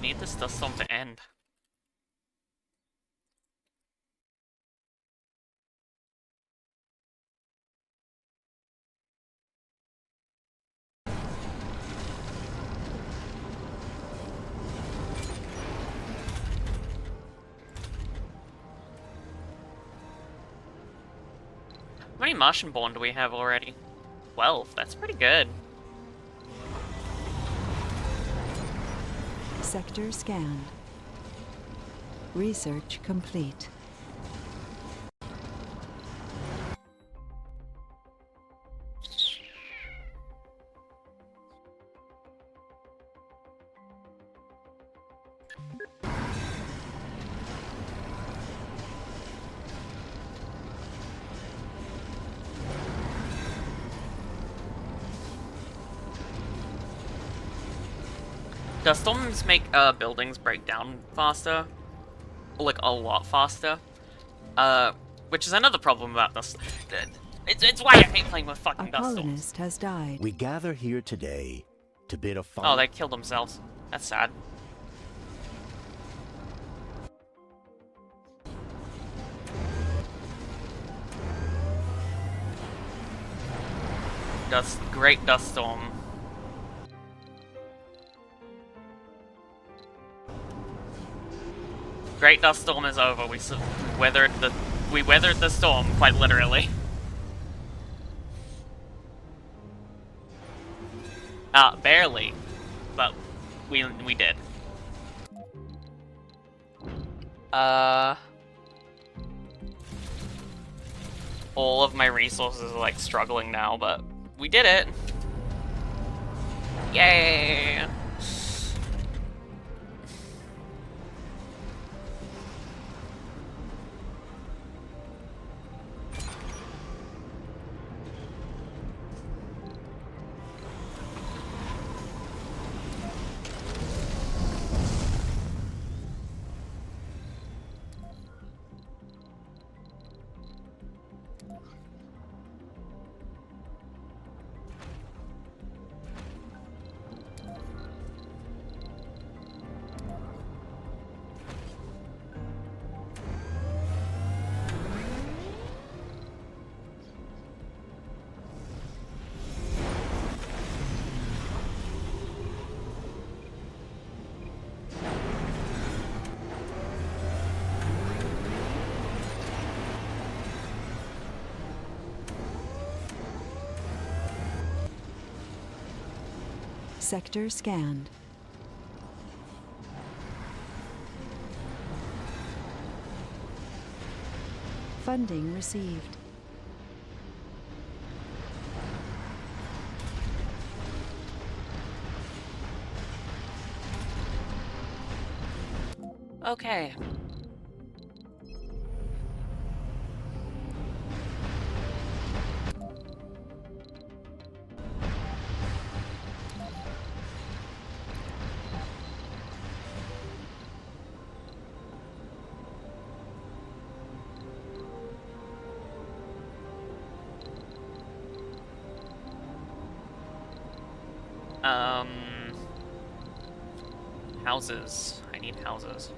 Speaker 1: Need this dust storm to end. How many Martian-born do we have already? 12. That's pretty good.
Speaker 3: Sector scanned. Research complete.
Speaker 1: Dust storms make buildings break down faster, like a lot faster. Which is another problem about this. It's why I hate playing with
Speaker 3: A
Speaker 1: fucking dust storms.
Speaker 3: colonist has died.
Speaker 2: We gather here today to bid a
Speaker 1: Oh,
Speaker 2: final.
Speaker 1: they killed themselves. That's sad. Great dust storm. Great dust storm is over. We weathered the storm quite literally. Barely, but we did. All of my resources are like struggling now, but we did it. Yay!
Speaker 3: Sector scanned. Funding received.
Speaker 1: Okay. Um, houses. I need houses.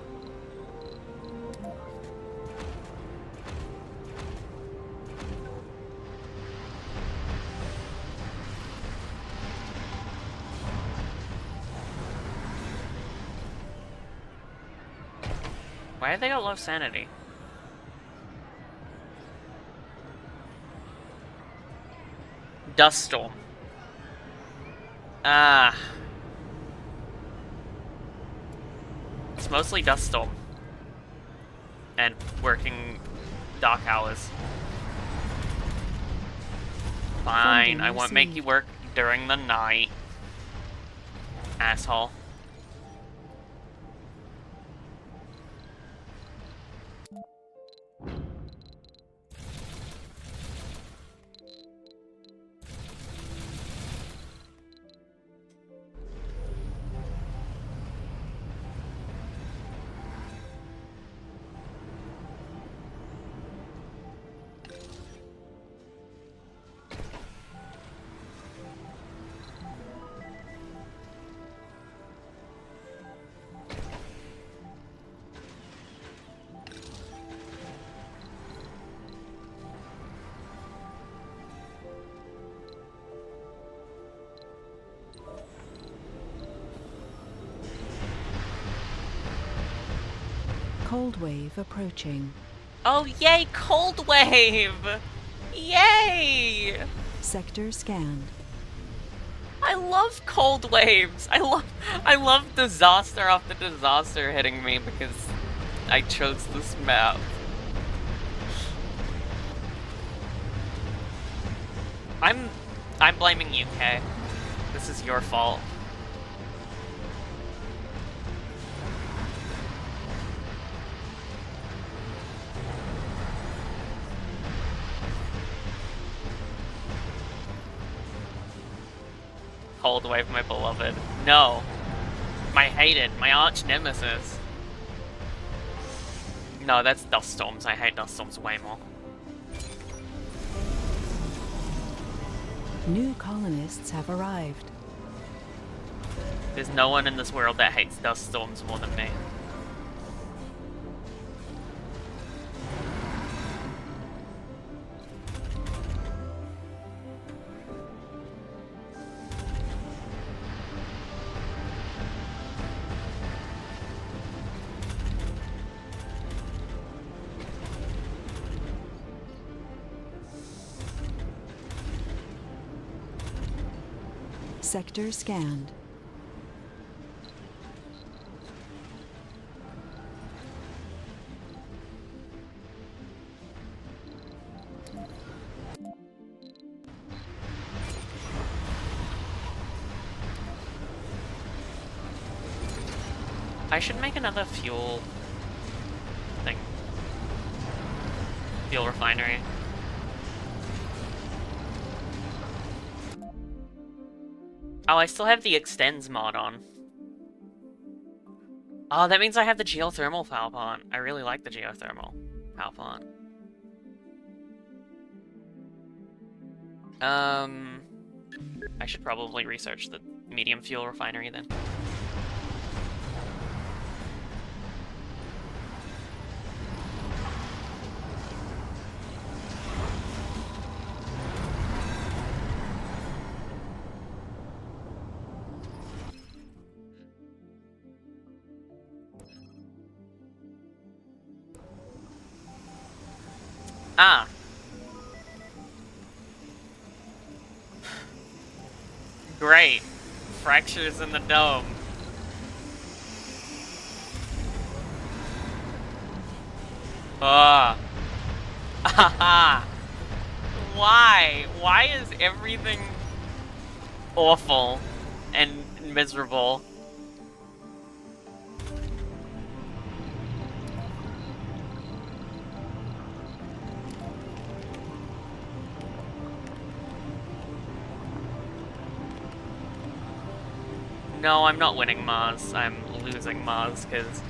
Speaker 1: Why have they got low sanity? Dust storm. Ah. It's mostly dust storm. And working dark hours. Fine, I won't make you work during the night. Asshole.
Speaker 3: Cold wave approaching.
Speaker 1: Oh, yay, cold wave! Yay!
Speaker 3: Sector scanned.
Speaker 1: I love cold waves. I love disaster after disaster hitting me because I chose this map. I'm blaming UK. This is your fault. Cold wave, my beloved. No. My hated, my arch nemesis. No, that's dust storms. I hate dust storms way more.
Speaker 3: New colonists have arrived.
Speaker 1: There's no one in this world that hates dust storms more than me.
Speaker 3: Sector scanned.
Speaker 1: I should make another fuel thing. Fuel refinery. Oh, I still have the extends mod on. Oh, that means I have the geothermal power plant. I really like the geothermal power plant. I should probably research the medium fuel refinery then. Ah. Great. Fractures in the dome. Ah. Haha. Why? Why is everything awful and miserable? No, I'm not winning Mars. I'm losing Mars, because...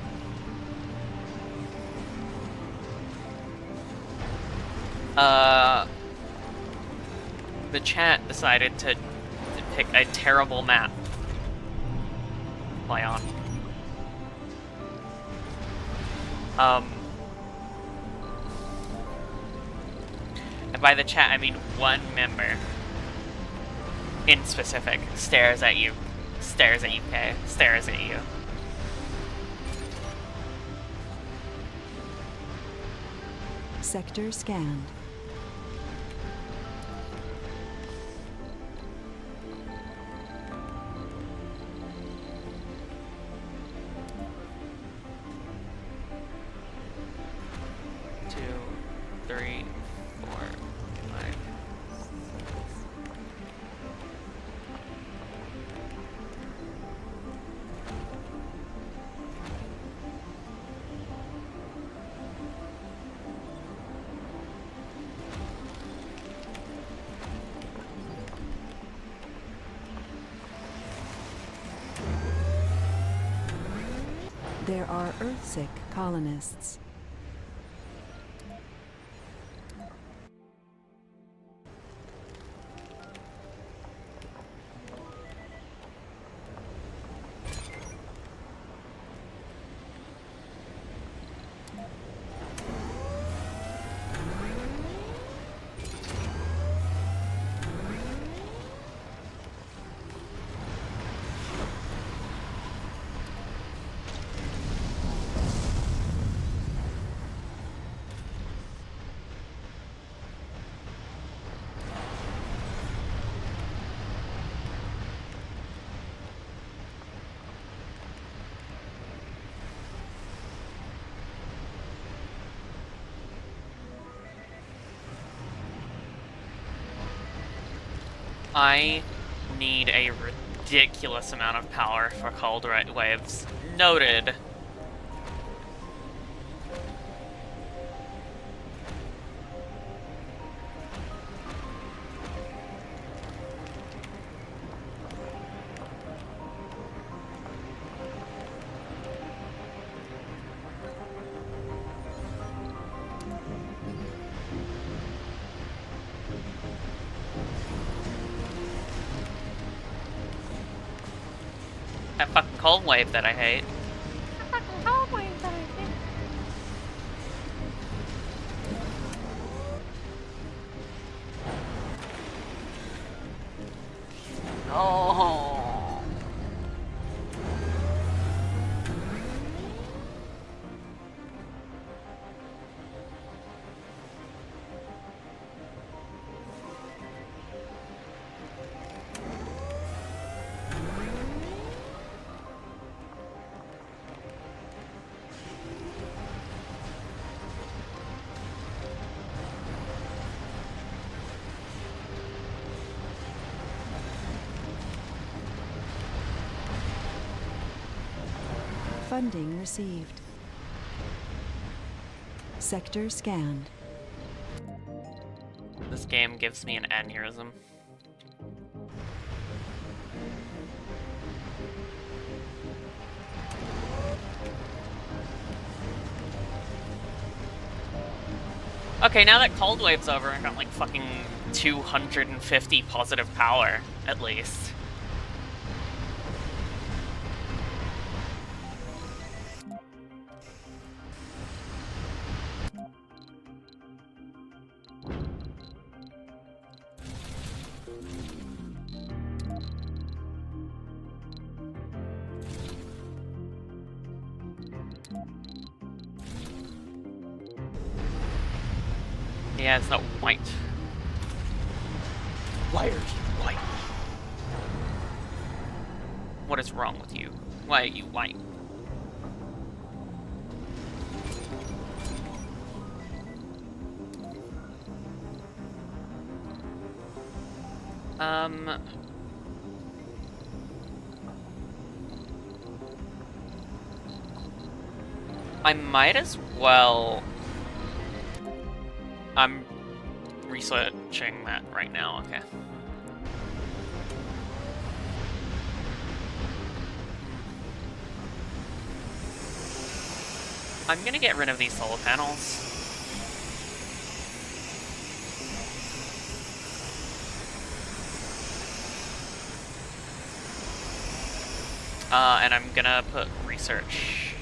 Speaker 1: the chat decided to pick a terrible map to play on. And by the chat, I mean one member in specific stares at you, stares at UK, stares at you.
Speaker 3: Sector scanned. There are Earthsick colonists.
Speaker 1: I need a ridiculous amount of power for cold waves. Noted. That fucking cold wave that I hate. That fucking cold wave that I hate. Oh.
Speaker 3: Funding received. Sector scanned.
Speaker 1: This game gives me an aneurysm. Okay, now that cold wave's over, I got like fucking 250 positive power, at least. Yeah, it's not white.
Speaker 2: Liars, white.
Speaker 1: What is wrong with you? Why are you white? I might as well... I'm researching that right now, okay. I'm gonna get rid of these solar panels. And I'm gonna put research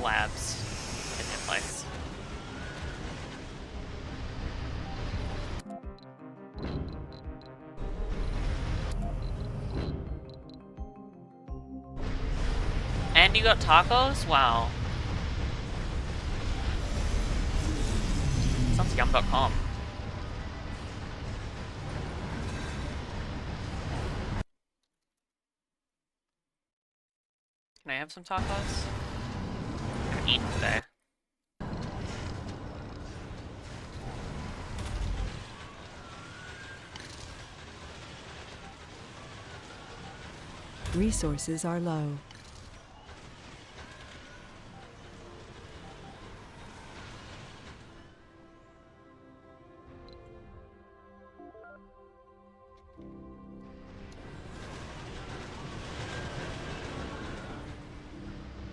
Speaker 1: labs in their place. And you got tacos? Wow. Sounds yum.com. Can I have some tacos? I'm eating today.
Speaker 3: Resources are low.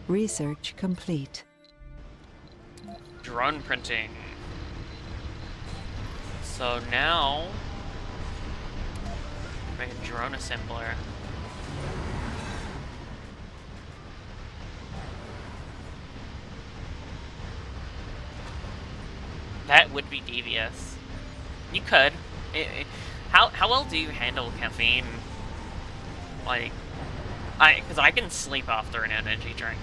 Speaker 3: Research complete.
Speaker 1: Drone printing. So now, make a drone assembler. That would be devious. You could. How well do you handle caffeine? Like, because I can sleep after an energy drink.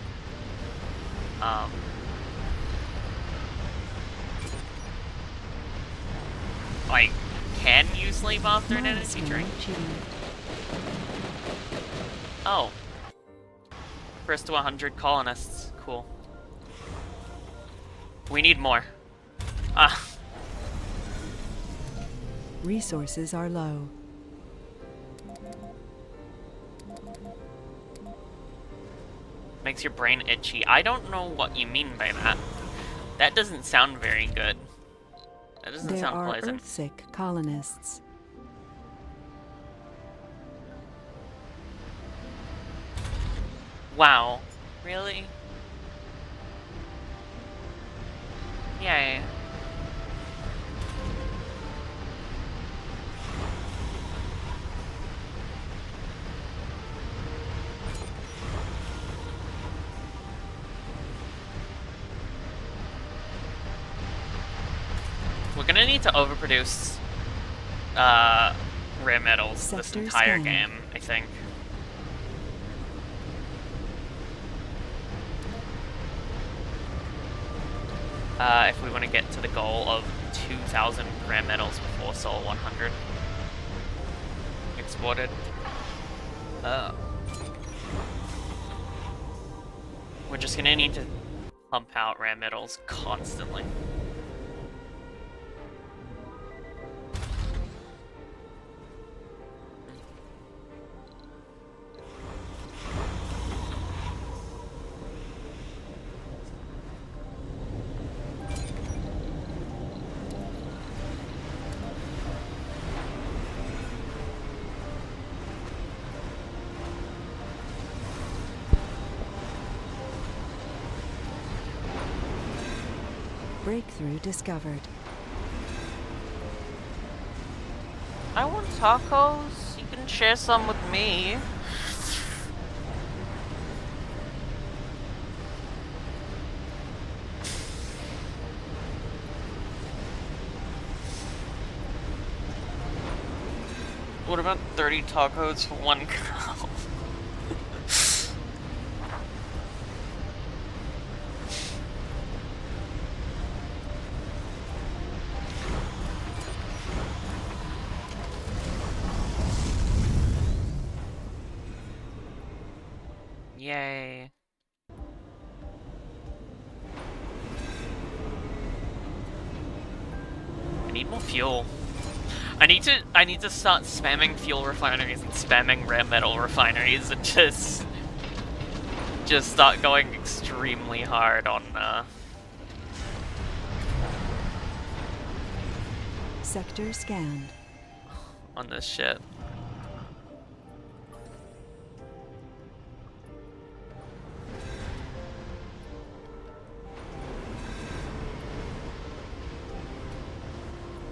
Speaker 1: Like, can you sleep after an energy drink? Oh. First to 100 colonists. Cool. We need more.
Speaker 3: Resources are low.
Speaker 1: Makes your brain itchy. I don't know what you mean by that. That doesn't sound very good. That doesn't
Speaker 3: There
Speaker 1: sound
Speaker 3: are
Speaker 1: pleasant.
Speaker 3: Earthsick colonists.
Speaker 1: Wow. Really? Yay. We're gonna need to overproduce rare metals this
Speaker 3: Sector
Speaker 1: entire
Speaker 3: scan.
Speaker 1: game, I think. If we want to get to the goal of 2,000 rare metals before Sol 100 exported. We're just gonna need to pump out rare metals constantly.
Speaker 3: Breakthrough discovered.
Speaker 1: I want tacos. You can share some with me. What about 30 tacos for one cow? Yay. I need more fuel. I need to start spamming fuel refineries and spamming rare metal refineries and just start going extremely hard on
Speaker 3: Sector scanned.
Speaker 1: this shit.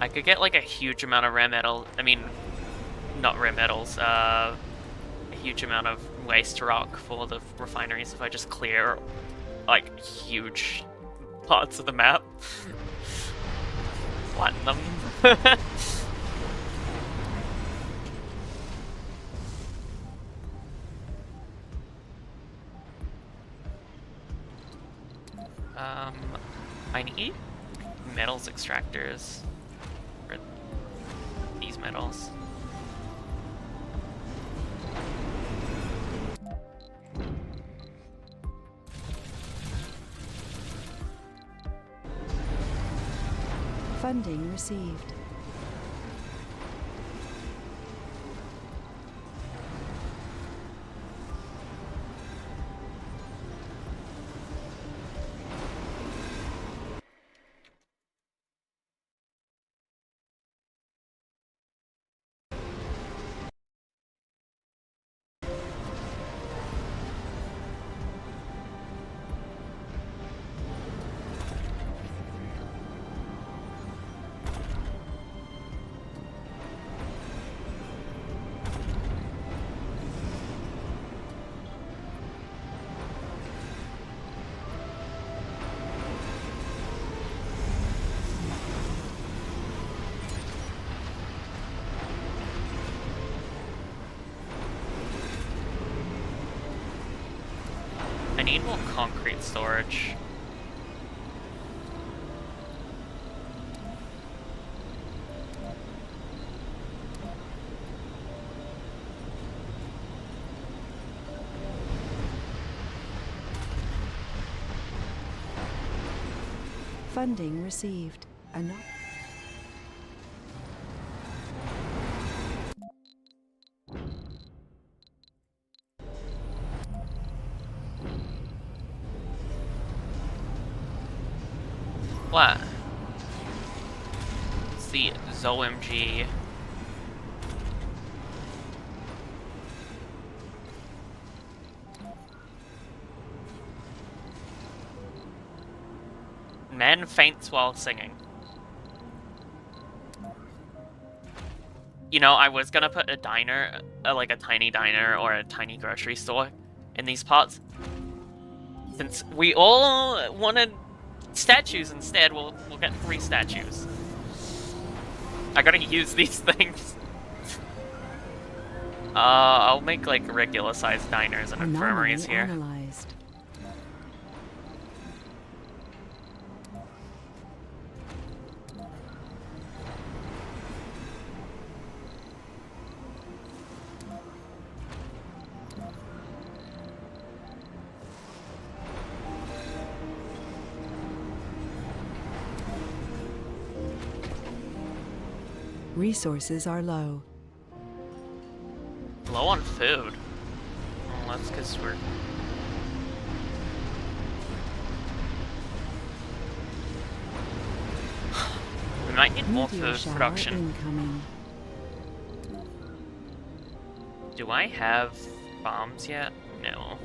Speaker 1: I could get like a huge amount of rare metal. I mean, not rare metals. A huge amount of waste rock for the refineries if I just clear, like, huge parts of the map. Flatten them. I need metals extractors for these metals.
Speaker 3: Funding received.
Speaker 1: I need more concrete storage.
Speaker 3: Funding received.
Speaker 1: What? It's the ZOMG. Man faints while singing. You know, I was gonna put a diner, like a tiny diner or a tiny grocery store in these parts. Since we all wanted statues instead, we'll get 3 statues. I gotta use these things. I'll make like regular sized diners and infirmaries here.
Speaker 3: Analyzed. Resources are low.
Speaker 1: Low on food. Well, that's because we're... we might need more
Speaker 3: Meteor
Speaker 1: food
Speaker 3: shower
Speaker 1: production.
Speaker 3: incoming.
Speaker 1: Do I have bombs yet? No.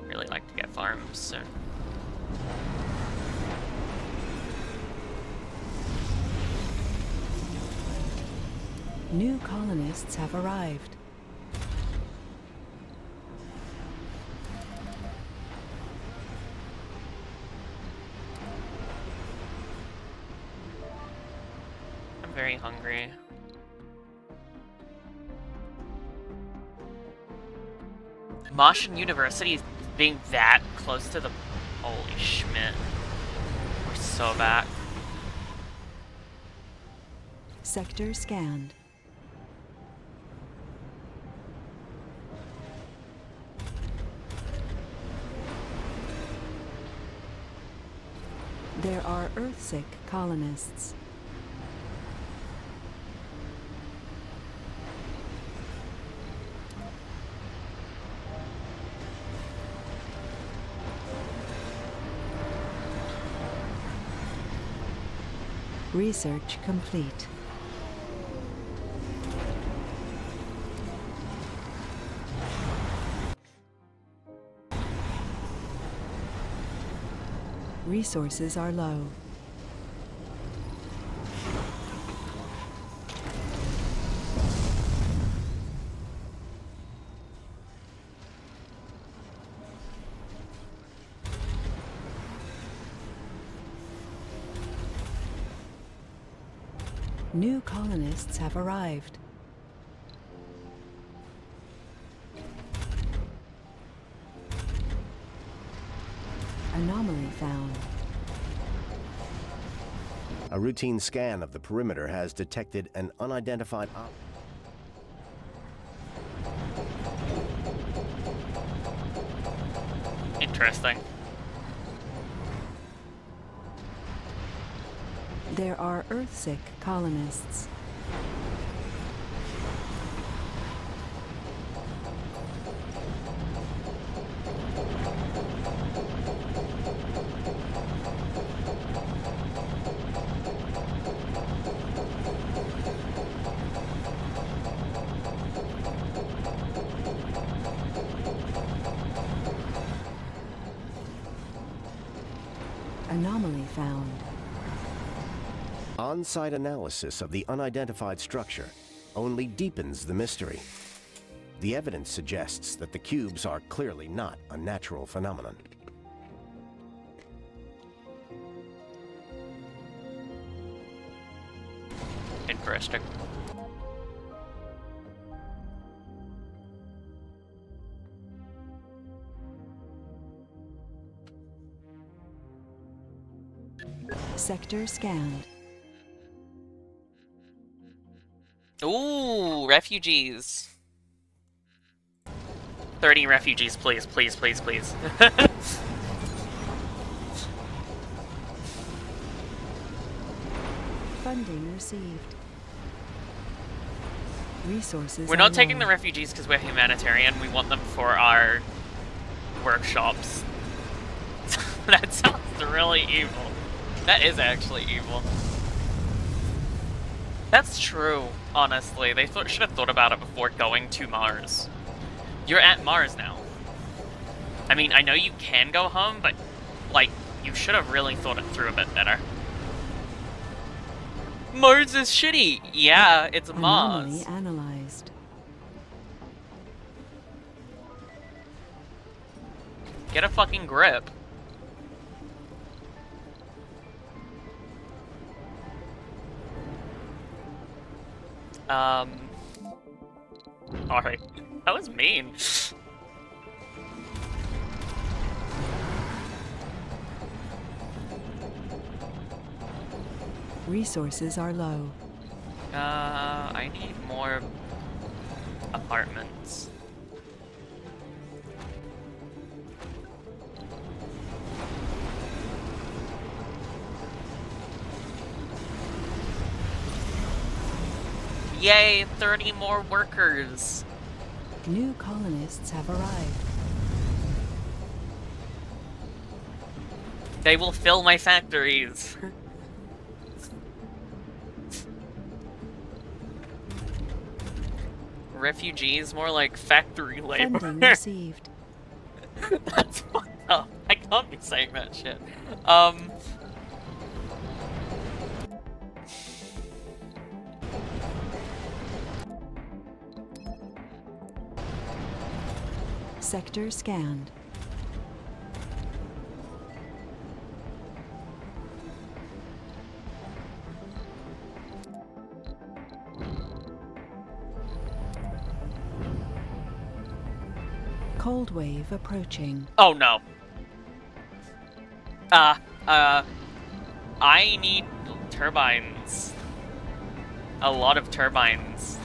Speaker 1: Really like to get farms soon.
Speaker 3: New colonists have arrived.
Speaker 1: I'm very hungry. Martian University is being that close to the... Holy schmidt. We're so back.
Speaker 3: Sector scanned. There are Earthsick colonists. Research complete. Resources are low. New colonists have arrived. Anomaly found.
Speaker 2: A routine scan of the perimeter has detected an unidentified object.
Speaker 1: Interesting.
Speaker 3: There are Earthsick colonists. Anomaly found.
Speaker 2: On-site analysis of the unidentified structure only deepens the mystery. The evidence suggests that the cubes are clearly not a natural phenomenon.
Speaker 1: Interesting.
Speaker 3: Sector scanned.
Speaker 1: Ooh, refugees. 30 refugees, please, please, please, please.
Speaker 3: Funding received. Resources
Speaker 1: We're
Speaker 3: are
Speaker 1: not taking
Speaker 3: low.
Speaker 1: the refugees because we're humanitarian. We want them for our workshops. That sounds really evil. That is actually evil. That's true, honestly. They should have thought about it before going to Mars. You're at Mars now. I mean, I know you can go home, but, like, you should have really thought it through a bit better. Mars is shitty! Yeah, it's
Speaker 3: Anomaly
Speaker 1: Mars.
Speaker 3: analyzed.
Speaker 1: Get a fucking grip. Alright. That was mean.
Speaker 3: Resources are low.
Speaker 1: I need more apartments. Yay, 30 more workers.
Speaker 3: New colonists have arrived.
Speaker 1: They will fill my factories. Refugees, more like factory labor.
Speaker 3: Funding received.
Speaker 1: That's fucked up. I can't be saying that shit.
Speaker 3: Sector scanned. Cold wave approaching.
Speaker 1: Oh no. I need turbines. A lot of turbines.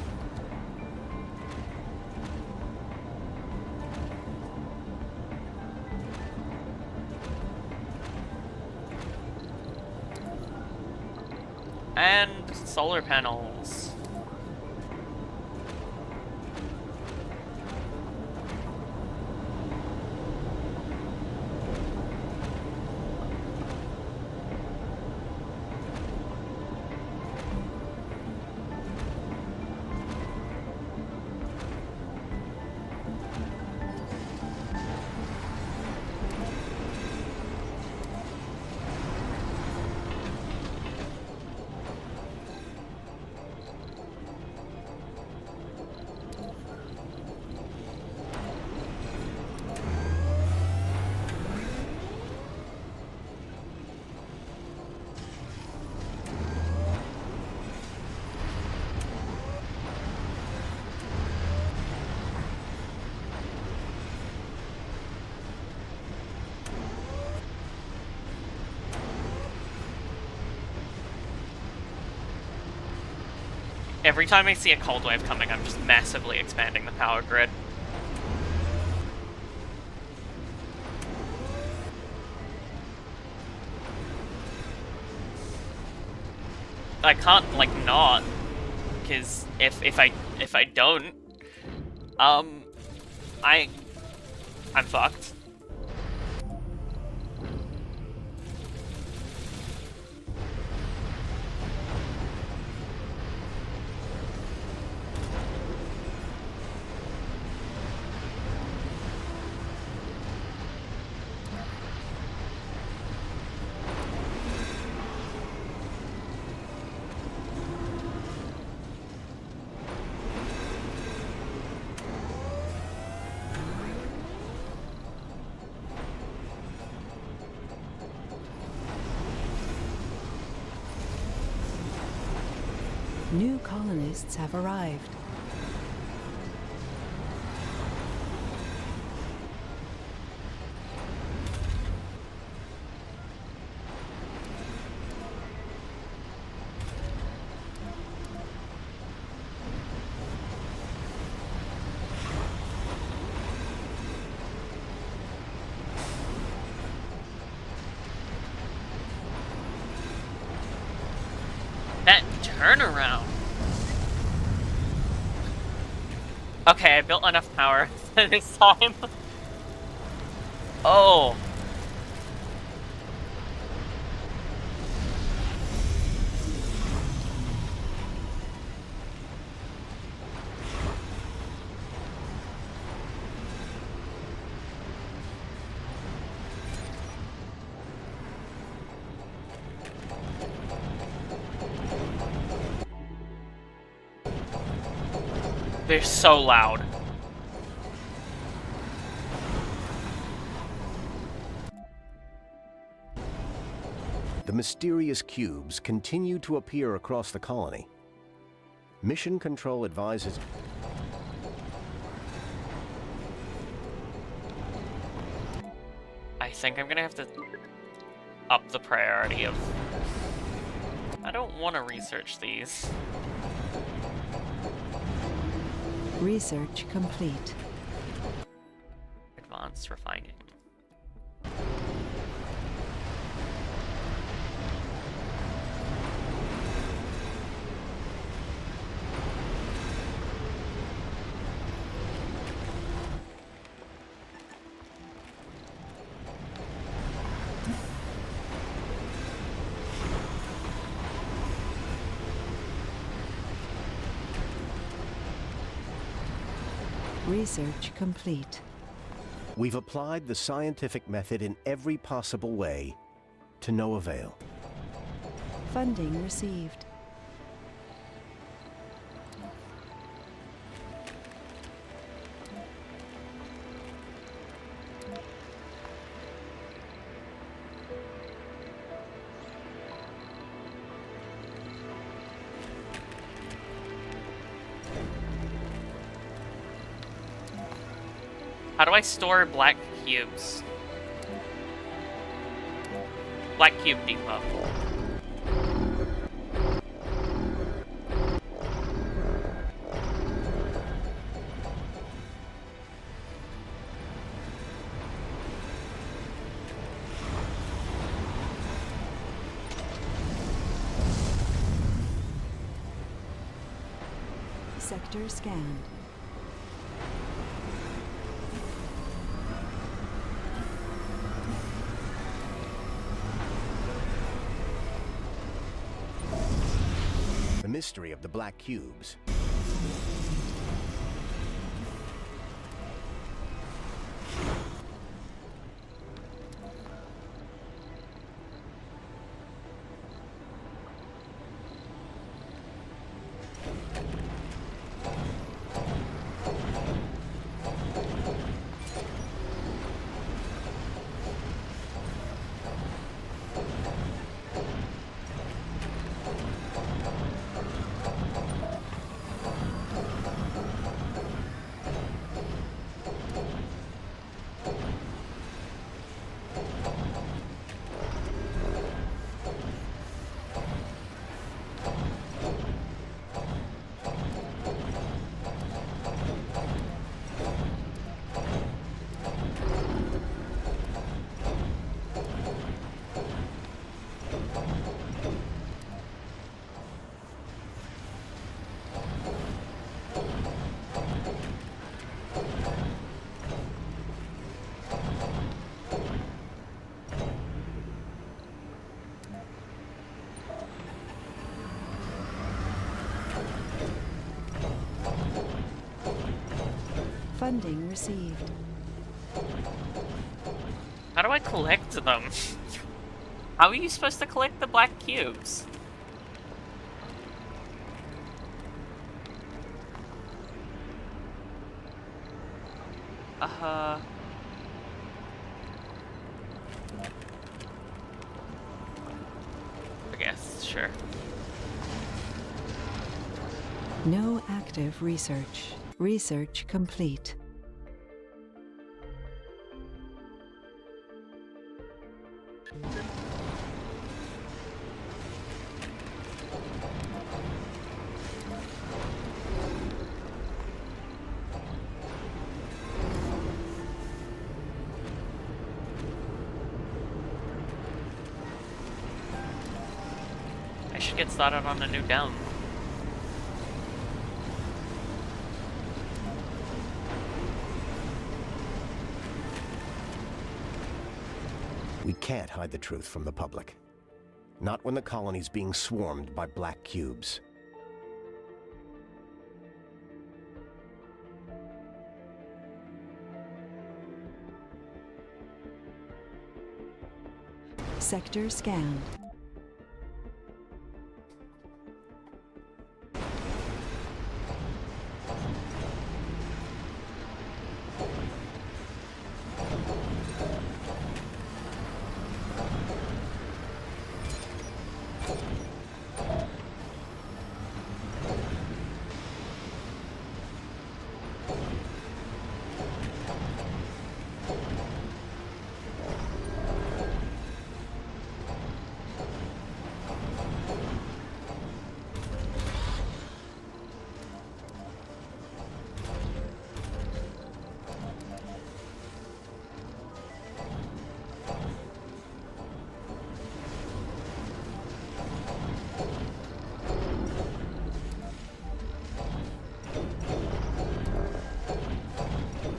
Speaker 1: And solar panels. Every time I see a cold wave coming, I'm just massively expanding the power grid. I can't, like, not, because if I don't, I'm fucked.
Speaker 3: New colonists have arrived.
Speaker 1: That turnaround! Okay, I built enough power this time. Oh. They're so loud.
Speaker 2: The mysterious cubes continue to appear across the colony. Mission Control advises...
Speaker 1: I think I'm gonna have to up the priority of... I don't want to research these.
Speaker 3: Research complete.
Speaker 1: Advanced refining.
Speaker 3: Research complete.
Speaker 2: We've applied the scientific method in every possible way, to no avail.
Speaker 3: Funding received.
Speaker 1: How do I store black cubes? Black cube depot.
Speaker 3: Sector scanned.
Speaker 2: The mystery of the black cubes.
Speaker 3: Funding received.
Speaker 1: How do I collect them? How are you supposed to collect the black cubes? I guess, sure.
Speaker 3: No active research. Research complete.
Speaker 1: I should get started on a new dome.
Speaker 2: We can't hide the truth from the public. Not when the colony's being swarmed by black cubes.
Speaker 3: Sector scanned.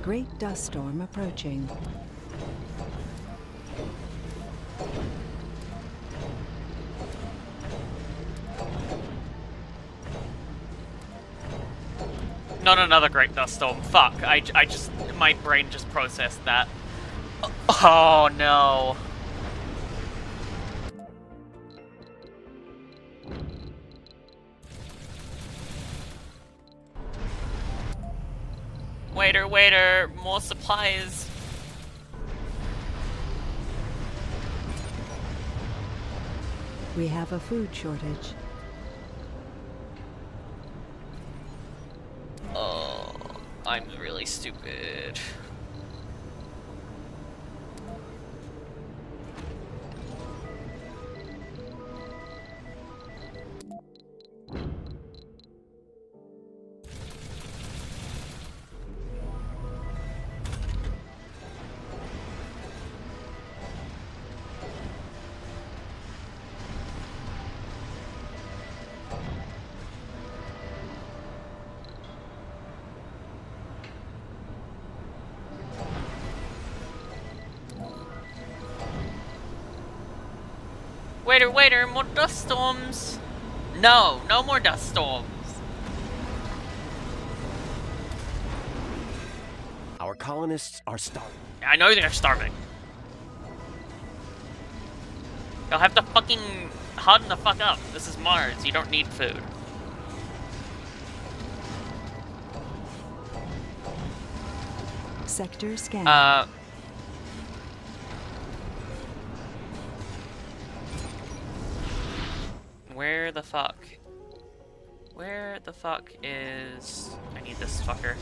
Speaker 3: Great dust storm approaching.
Speaker 1: Not another great dust storm. Fuck. I just... my brain just processed that. Oh, no. Waiter, waiter, more supplies.
Speaker 3: We have a food shortage.
Speaker 1: Oh, I'm really stupid. Waiter, waiter, more dust storms. No, no more dust storms.
Speaker 2: Our colonists are starving.
Speaker 1: I know they're starving. You'll have to fucking harden the fuck up. This is Mars. You don't need food.
Speaker 3: Sector scanned.
Speaker 1: Where the fuck? Where the fuck is... I need this fucker.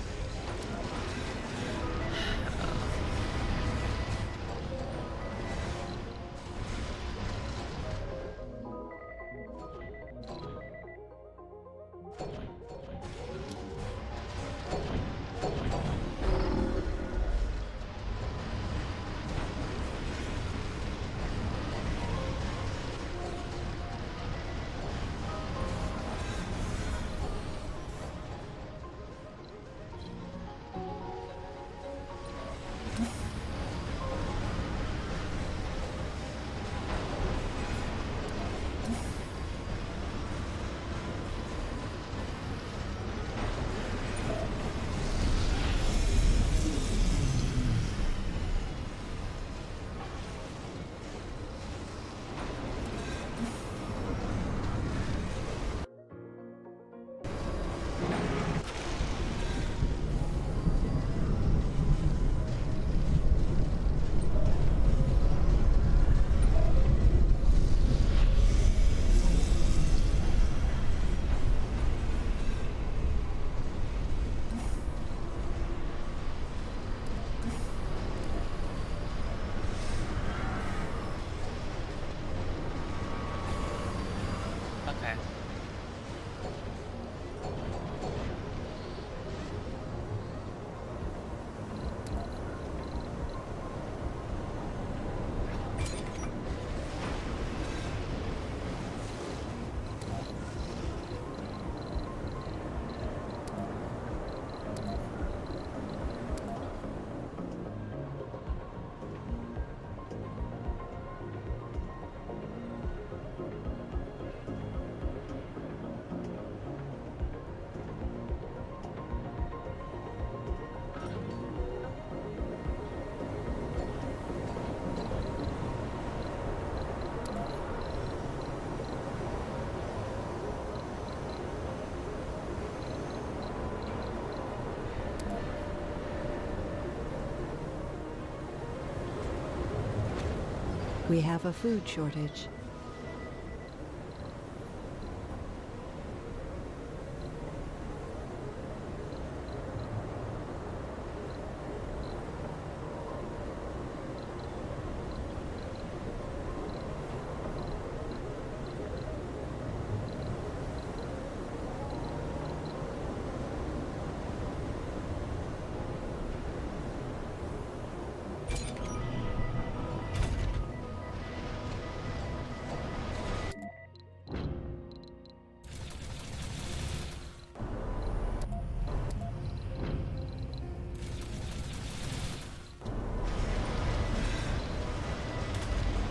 Speaker 3: We have a food shortage.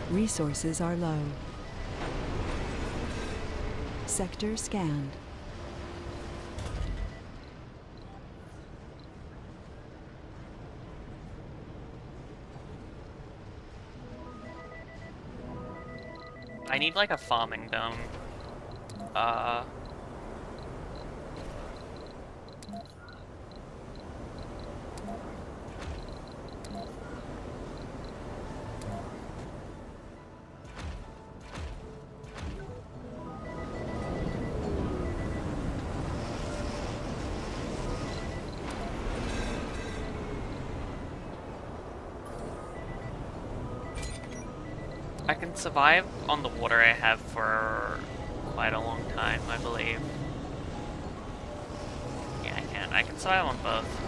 Speaker 3: Resources are low. Sector scanned.
Speaker 1: I need like a farming dome. I can survive on the water I have for quite a long time, I believe. Yeah, I can. I can survive on both.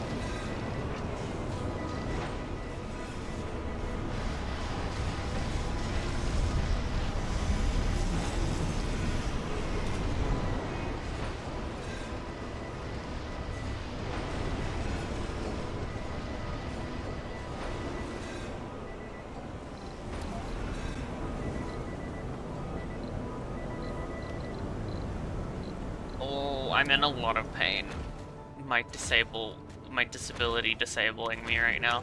Speaker 1: Oh, I'm in a lot of pain. My disability disabling me right now.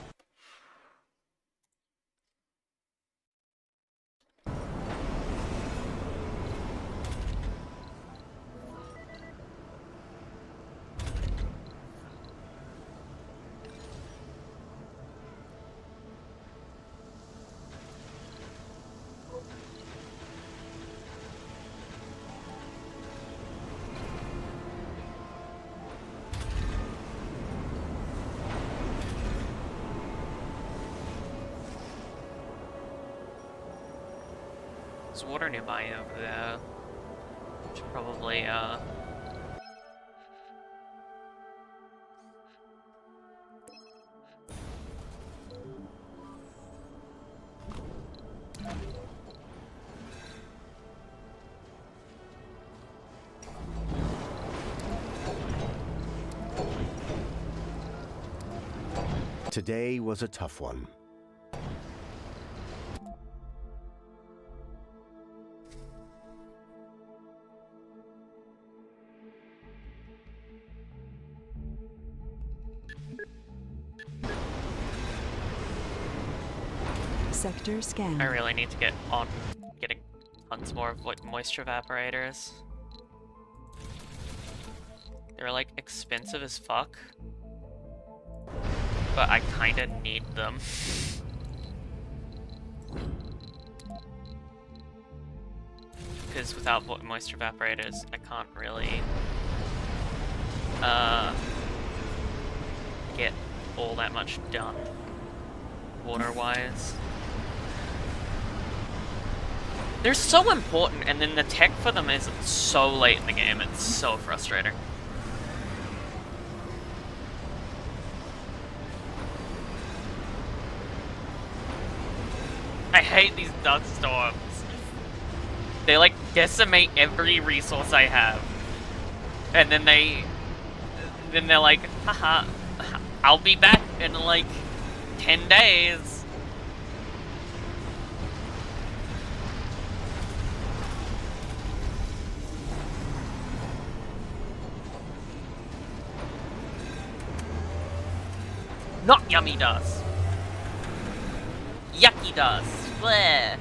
Speaker 1: There's water nearby over there. Should probably,
Speaker 2: Today was a tough one.
Speaker 3: Sector scanned.
Speaker 1: I really need to get on getting tons more of what moisture evaporators. They're like expensive as fuck, but I kinda need them. Because without moisture evaporators, I can't really get all that much done water-wise. They're so important, and then the tech for them is so late in the game. It's so frustrating. I hate these dust storms. They like decimate every resource I have, and then they're like, haha, I'll be back in like 10 days. Not yummy dust. Yucky dust. Bleh.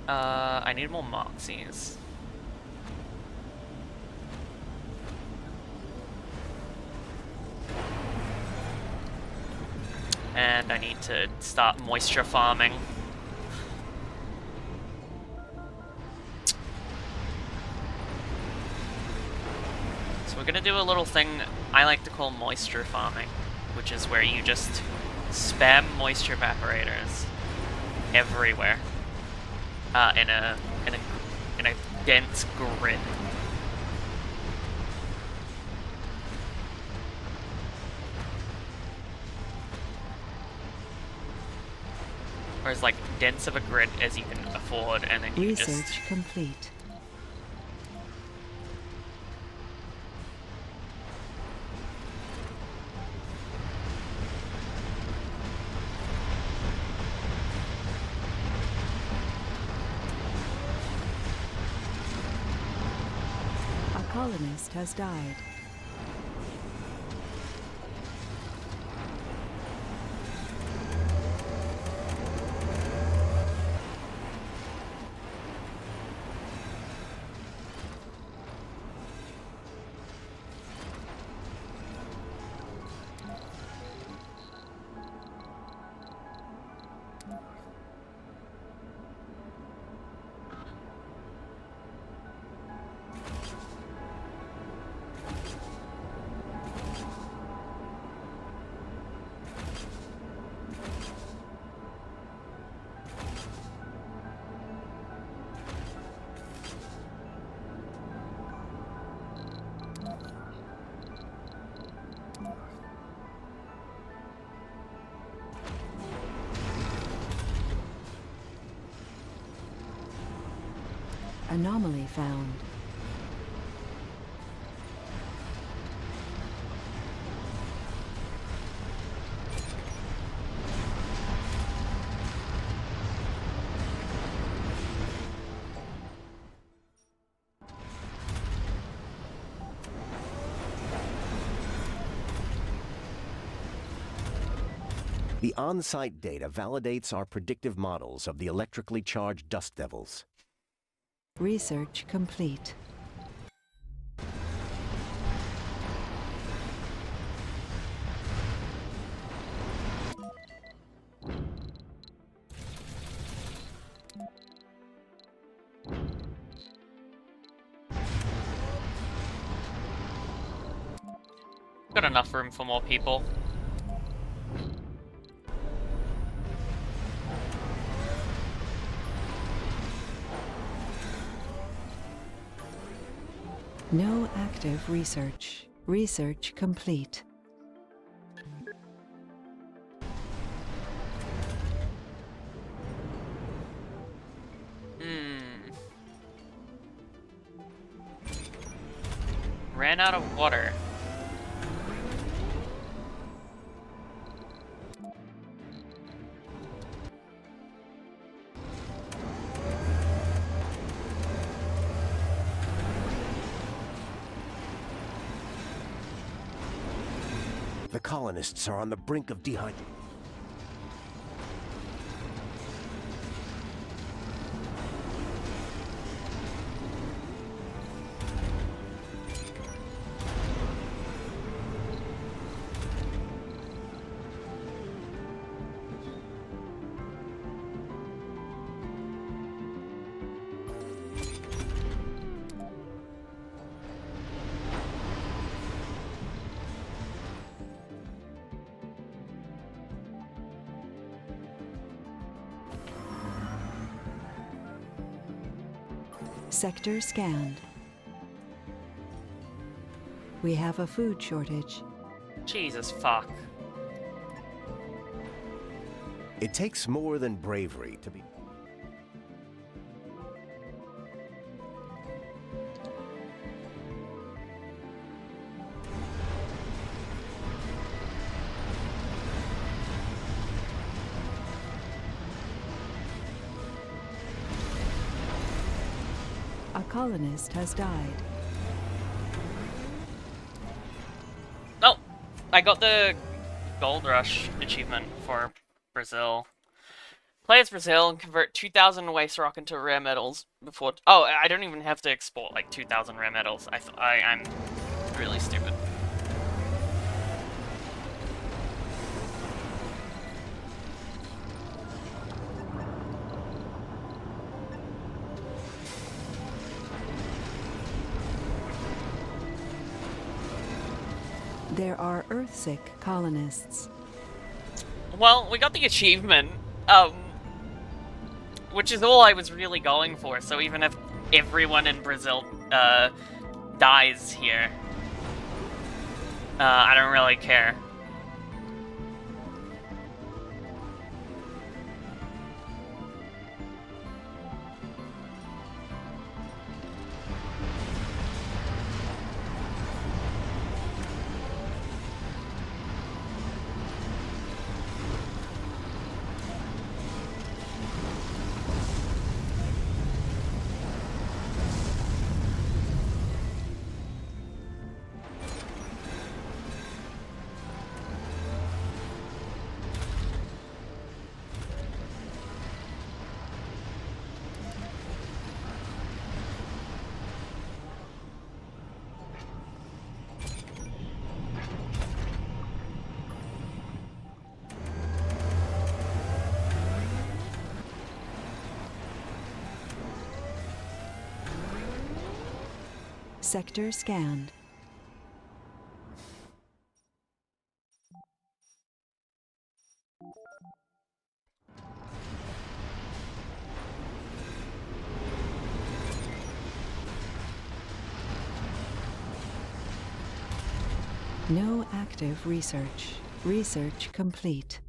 Speaker 1: I need more Moxies. And I need to start moisture farming. So we're gonna do a little thing I like to call moisture farming, which is where you just spam moisture evaporators everywhere in a dense grid. Or as like dense of a grid as you can afford, and then you
Speaker 3: Research
Speaker 1: just
Speaker 3: complete. A colonist has died. Anomaly found.
Speaker 2: The on-site data validates our predictive models of the electrically charged dust devils.
Speaker 3: Research complete.
Speaker 1: got enough room for more people.
Speaker 3: No active research. Research complete.
Speaker 1: Ran out of water.
Speaker 2: The colonists are on the brink of dehydration.
Speaker 3: Sector scanned. We have a food shortage.
Speaker 1: Jesus fuck.
Speaker 2: It takes more than bravery to be...
Speaker 3: A colonist has died.
Speaker 1: Oh! I got the Gold Rush achievement for Brazil. Play as Brazil and convert 2,000 waste rock into rare metals before... Oh, I don't even have to export like 2,000 rare metals. I'm really stupid.
Speaker 3: There are Earthsick colonists.
Speaker 1: Well, we got the achievement, which is all I was really going for, so even if everyone in Brazil, dies here, I don't really care.
Speaker 3: Sector scanned. No active research. Research complete.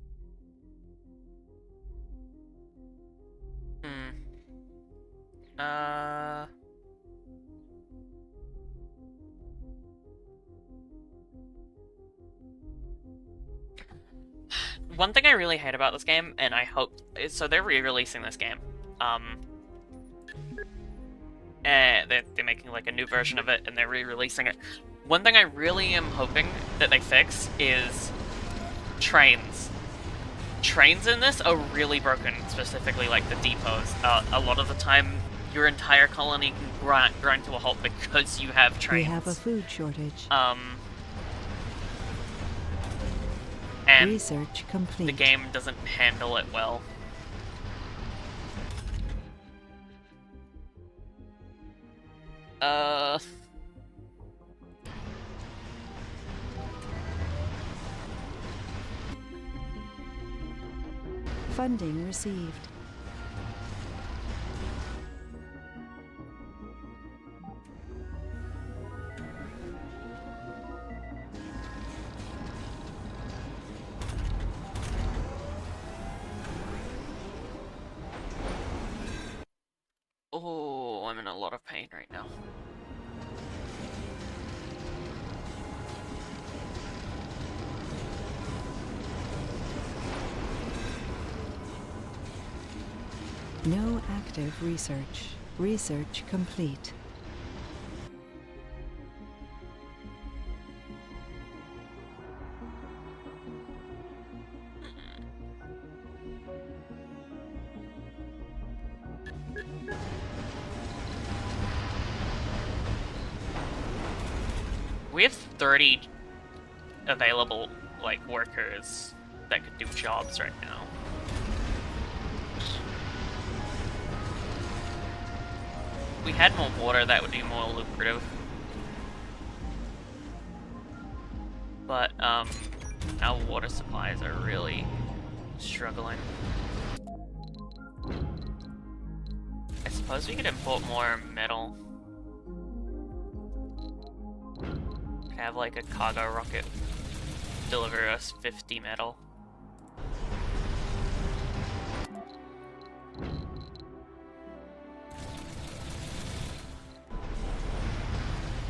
Speaker 1: One thing I really hate about this game, and I hope... So they're re-releasing this game. They're making like a new version of it, and they're re-releasing it. One thing I really am hoping that they fix is trains. Trains in this are really broken, specifically like the depots. A lot of the time, your entire colony can grind to a halt because you have trains.
Speaker 3: We have a food shortage.
Speaker 1: And
Speaker 3: research complete.
Speaker 1: The game doesn't handle it well.
Speaker 3: Funding received.
Speaker 1: Oh, I'm in a lot of pain right now.
Speaker 3: No active research. Research complete.
Speaker 1: We have 30 available, like, workers that could do jobs right now. If we had more water, that would be more lucrative. But, our water supplies are really struggling. I suppose we could import more metal. Have like a cargo rocket deliver us 50 metal.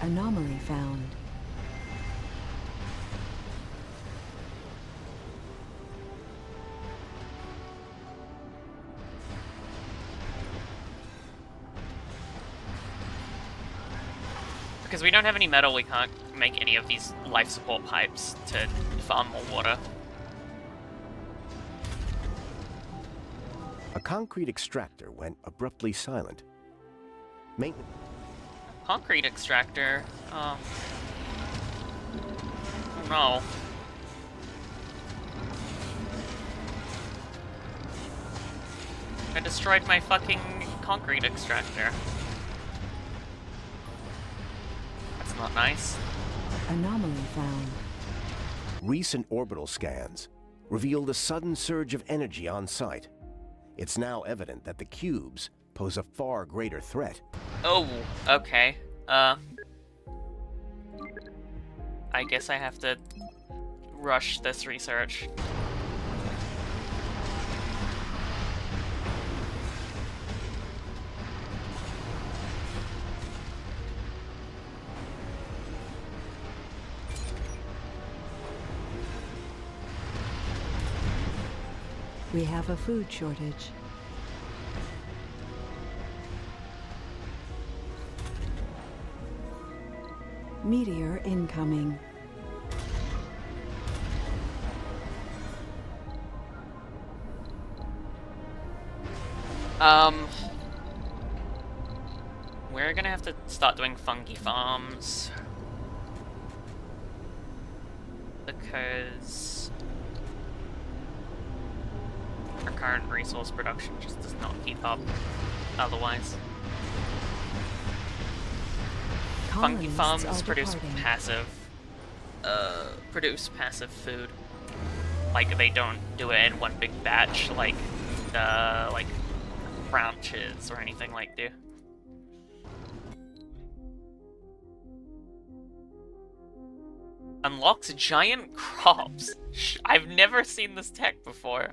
Speaker 3: Anomaly found.
Speaker 1: Because we don't have any metal, we can't make any of these life support pipes to farm more water.
Speaker 2: A concrete extractor went abruptly silent. Maintenance.
Speaker 1: Concrete extractor? Oh no. I destroyed my fucking concrete extractor. That's not nice.
Speaker 3: Anomaly found.
Speaker 2: Recent orbital scans revealed a sudden surge of energy on site. It's now evident that the cubes pose a far greater threat.
Speaker 1: Oh, okay. I guess I have to rush this research.
Speaker 3: We have a food shortage. Meteor incoming.
Speaker 1: We're gonna have to start doing fungi farms. Because our current resource production just does not keep up otherwise. Fungi
Speaker 3: Colonists
Speaker 1: farms
Speaker 3: are
Speaker 1: produce
Speaker 3: departing.
Speaker 1: passive food. Like, they don't do it in one big batch like branches or anything like do. Unlocks giant crops. I've never seen this tech before.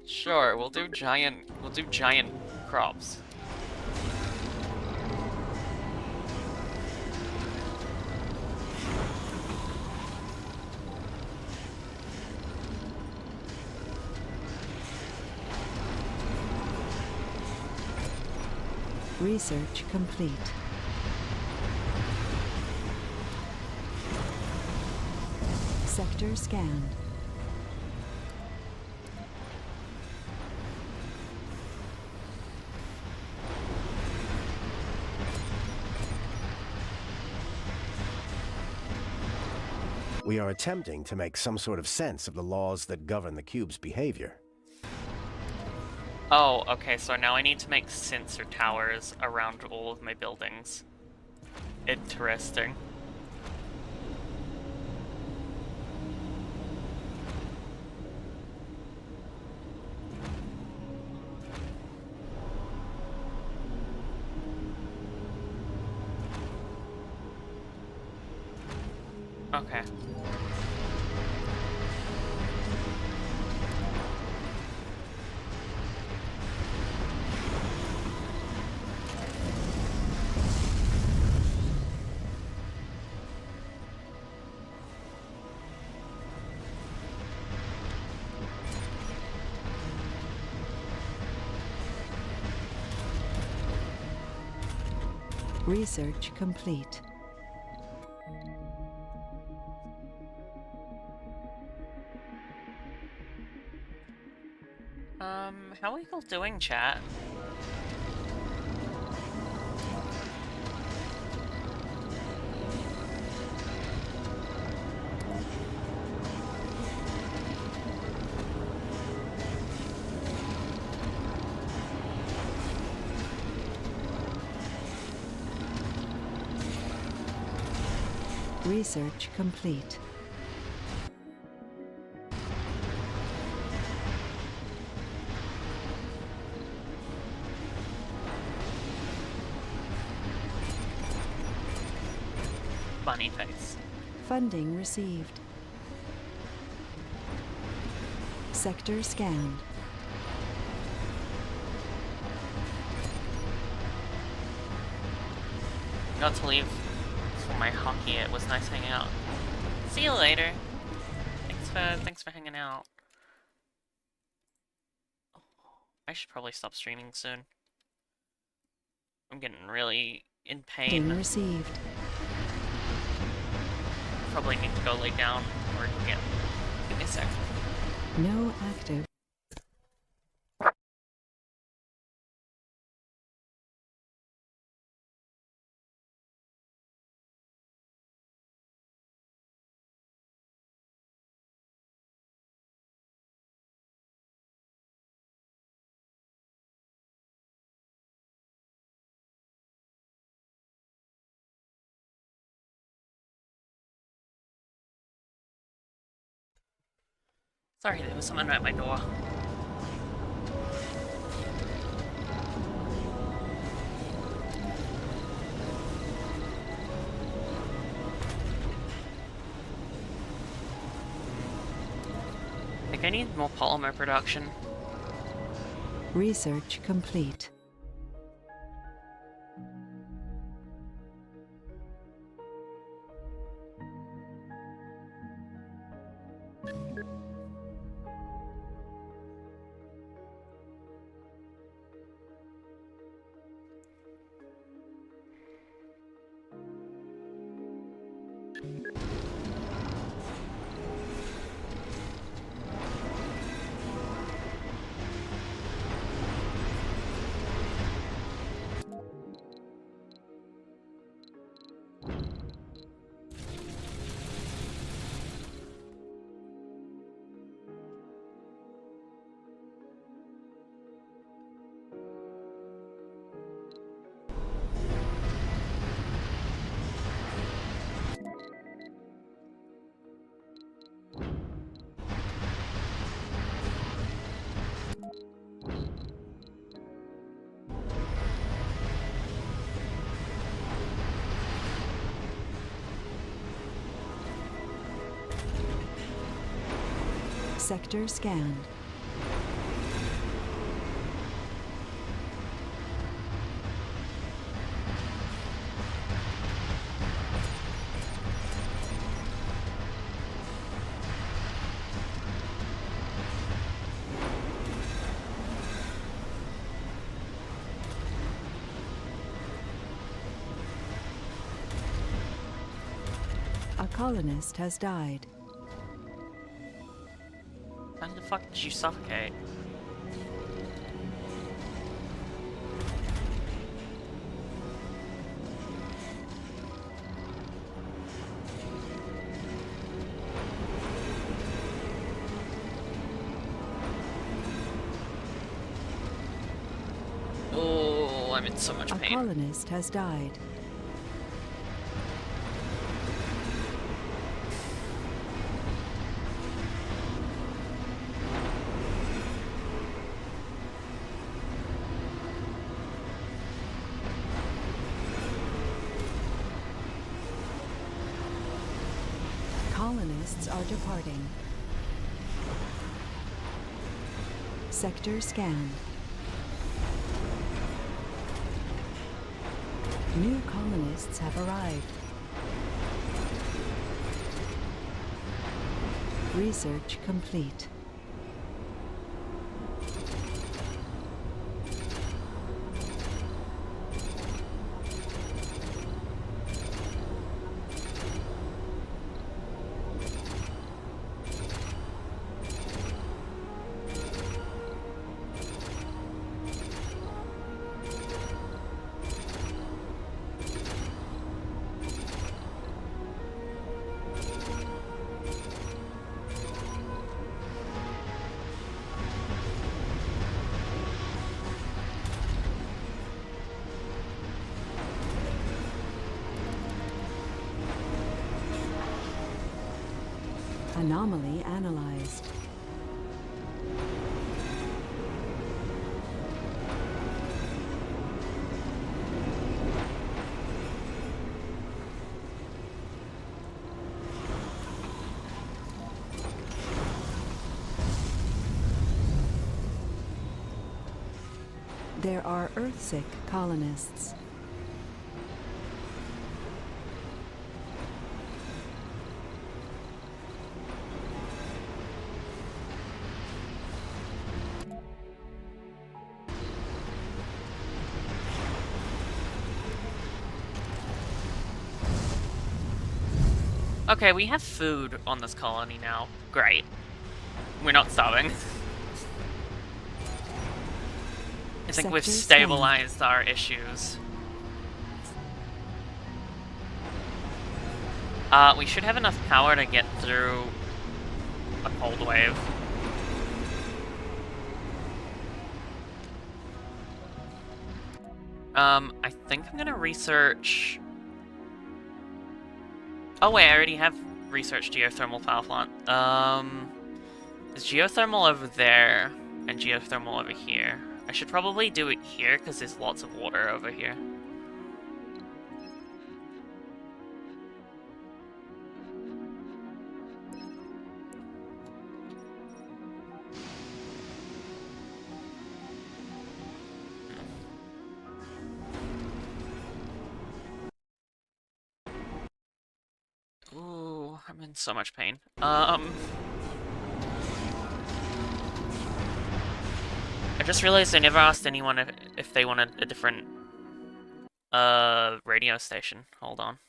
Speaker 1: Sure, we'll do giant crops.
Speaker 3: Research complete. Sector scanned.
Speaker 2: We are attempting to make some sort of sense of the laws that govern the cube's behavior.
Speaker 1: Oh, okay, so now I need to make sensor towers around all of my buildings. Interesting. Okay.
Speaker 3: Research complete.
Speaker 1: How are you all doing, chat?
Speaker 3: Research complete.
Speaker 1: Bunny face.
Speaker 3: Funding received. Sector scanned.
Speaker 1: Got to leave for my hockey. It was nice hanging out. See you later. Thanks for hanging out. I should probably stop streaming soon. I'm getting really in pain.
Speaker 3: Funding received.
Speaker 1: Probably need to go lay down or get. Give me a sec.
Speaker 3: No active.
Speaker 1: Sorry, there was someone at my door. I think I need more polymer production.
Speaker 3: Research complete. Sector scanned. A colonist has died.
Speaker 1: How the fuck did you suffocate? Oh, I'm in so much
Speaker 3: A
Speaker 1: pain.
Speaker 3: colonist has died. Colonists are departing. Sector scanned. New colonists have arrived. Research complete. Anomaly analyzed. There are Earthsick colonists.
Speaker 1: Okay, we have food on this colony now. Great. We're not starving. I think we've
Speaker 3: Sector
Speaker 1: stabilized our issues. We should have enough power to get through a cold wave. I think I'm gonna research... Oh wait, I already have researched geothermal power plant. There's geothermal over there and geothermal over here. I should probably do it here because there's lots of water over here. Ooh, I'm in so much pain. I just realized I never asked anyone if they wanted a different radio station. Hold on.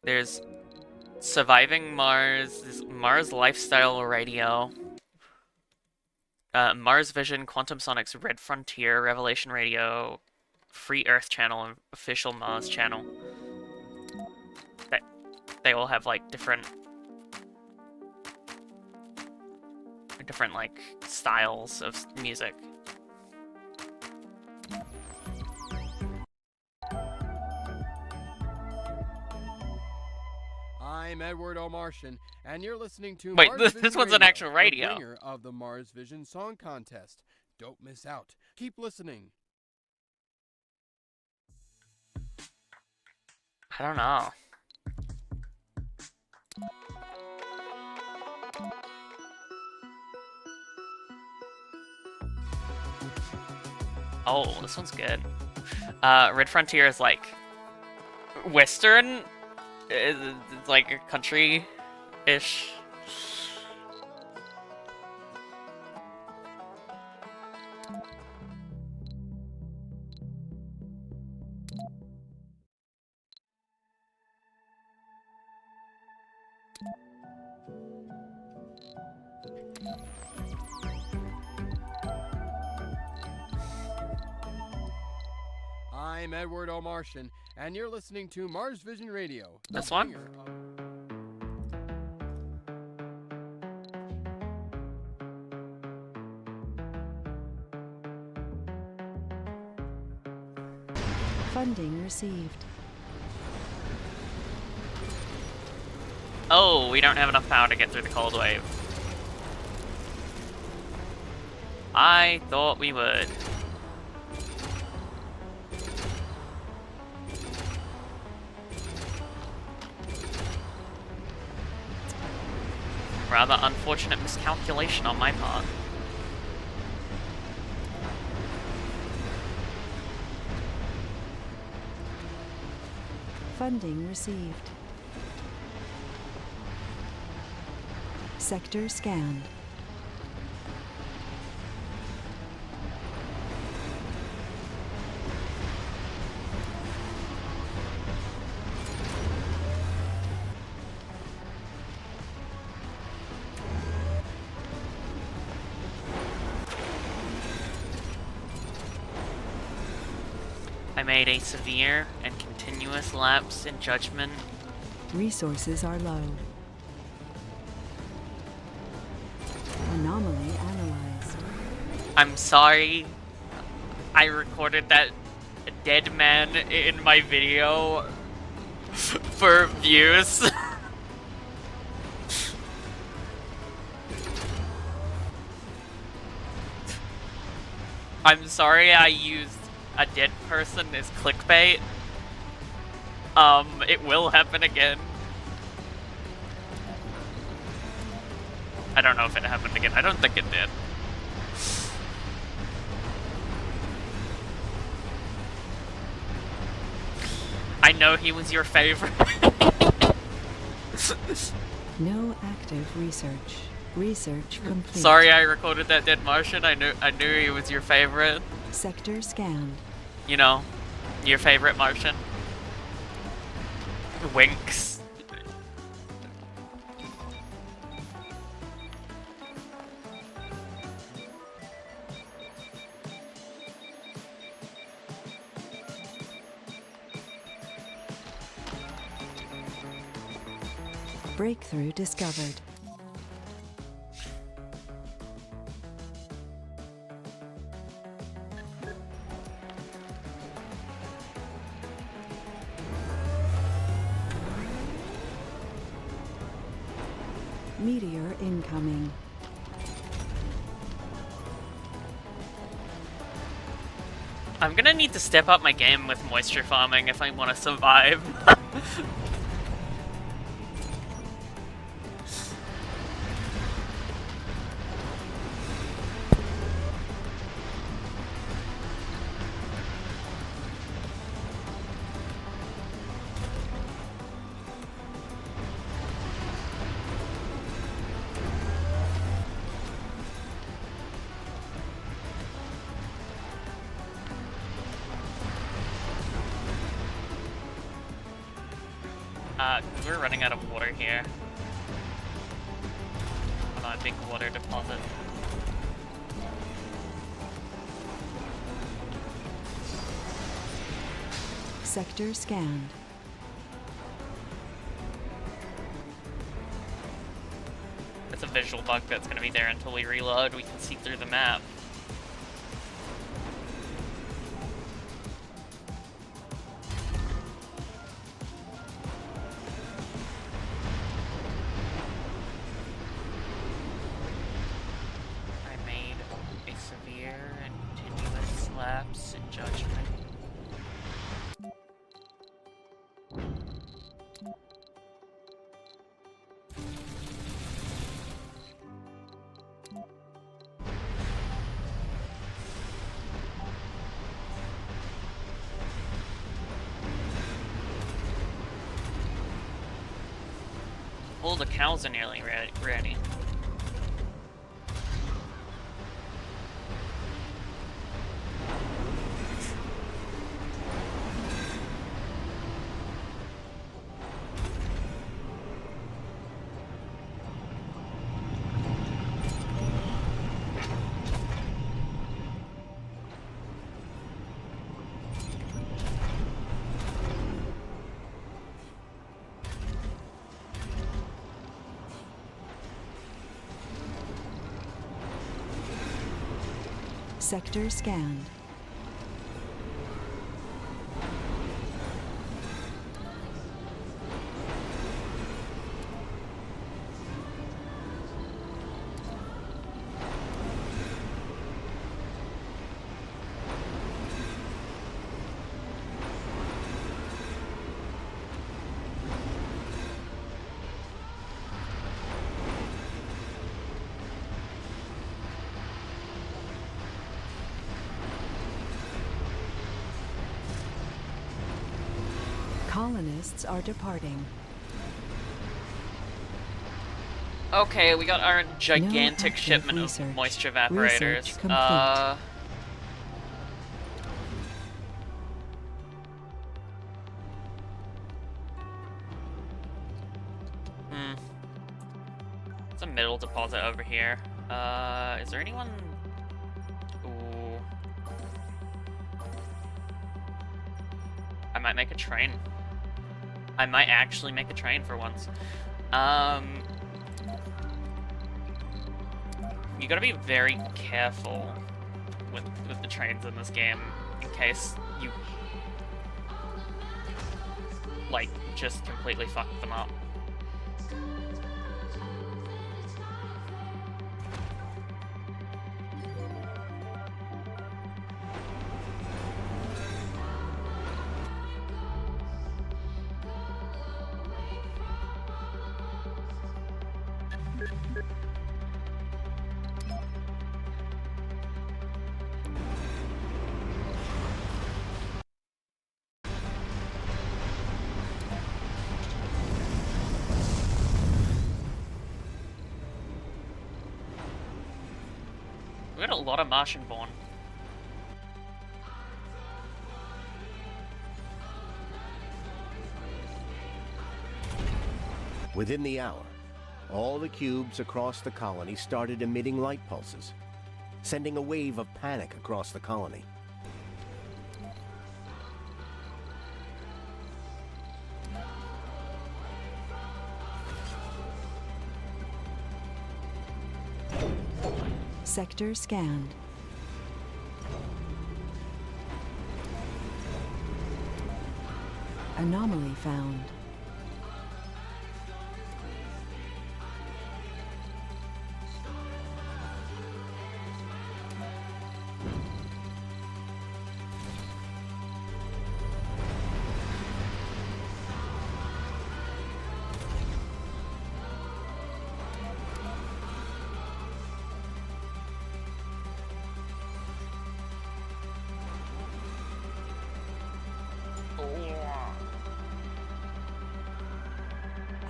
Speaker 1: There's Surviving Mars, there's Mars Lifestyle Radio, Mars Vision, Quantum Sonic's Red Frontier, Revelation Radio, Free Earth Channel, and Official Mars Channel. They all have like different like styles of music.
Speaker 4: I'm Edward O'Martian, and you're listening to
Speaker 1: Wait,
Speaker 4: Mars
Speaker 1: this
Speaker 4: Vision
Speaker 1: one's an
Speaker 4: Radio,
Speaker 1: actual radio.
Speaker 4: the bringer of the Mars Vision Song Contest. Don't miss out. Keep listening.
Speaker 1: I don't know. Oh, this one's good. Red Frontier is like Western. It's like a country-ish.
Speaker 4: I'm Edward O'Martian, and you're listening to Mars Vision Radio.
Speaker 1: This one?
Speaker 4: bringer of-
Speaker 3: Funding received.
Speaker 1: Oh, we don't have enough power to get through the cold wave. I thought we would. Rather unfortunate miscalculation on my part.
Speaker 3: Funding received. Sector scanned.
Speaker 1: I made a severe and continuous lapse in judgment.
Speaker 3: Resources are low. Anomaly analyzed.
Speaker 1: I'm sorry. I recorded that dead man in my video for views. I'm sorry I used a dead person as clickbait. It will happen again. I don't know if it happened again. I don't think it did. I know he was your favorite.
Speaker 3: No active research. Research complete.
Speaker 1: Sorry I recorded that dead Martian. I knew he was your favorite.
Speaker 3: Sector scanned.
Speaker 1: You know, your favorite Martian. Winks.
Speaker 3: Breakthrough discovered. Meteor incoming.
Speaker 1: I'm gonna need to step up my game with moisture farming if I want to survive. We're running out of water here. On a big water deposit.
Speaker 3: Sector scanned.
Speaker 1: It's a visual bug that's gonna be there until we reload. We can see through the map. Lapse in judgment. Oh, the cows are nearly ready.
Speaker 3: Sector scanned. Colonists are departing.
Speaker 1: Okay, we got our gigantic
Speaker 3: active
Speaker 1: shipment
Speaker 3: research.
Speaker 1: of moisture evaporators.
Speaker 3: Research complete.
Speaker 1: It's a middle deposit over here. Is there anyone? Ooh. I might make a train. I might actually make a train for once. You gotta be very careful with the trains in this game in case you like just completely fuck them up. We got a lot of Martian born.
Speaker 2: Within the hour, all the cubes across the colony started emitting light pulses, sending a wave of panic across the colony.
Speaker 3: Sector scanned. Anomaly found.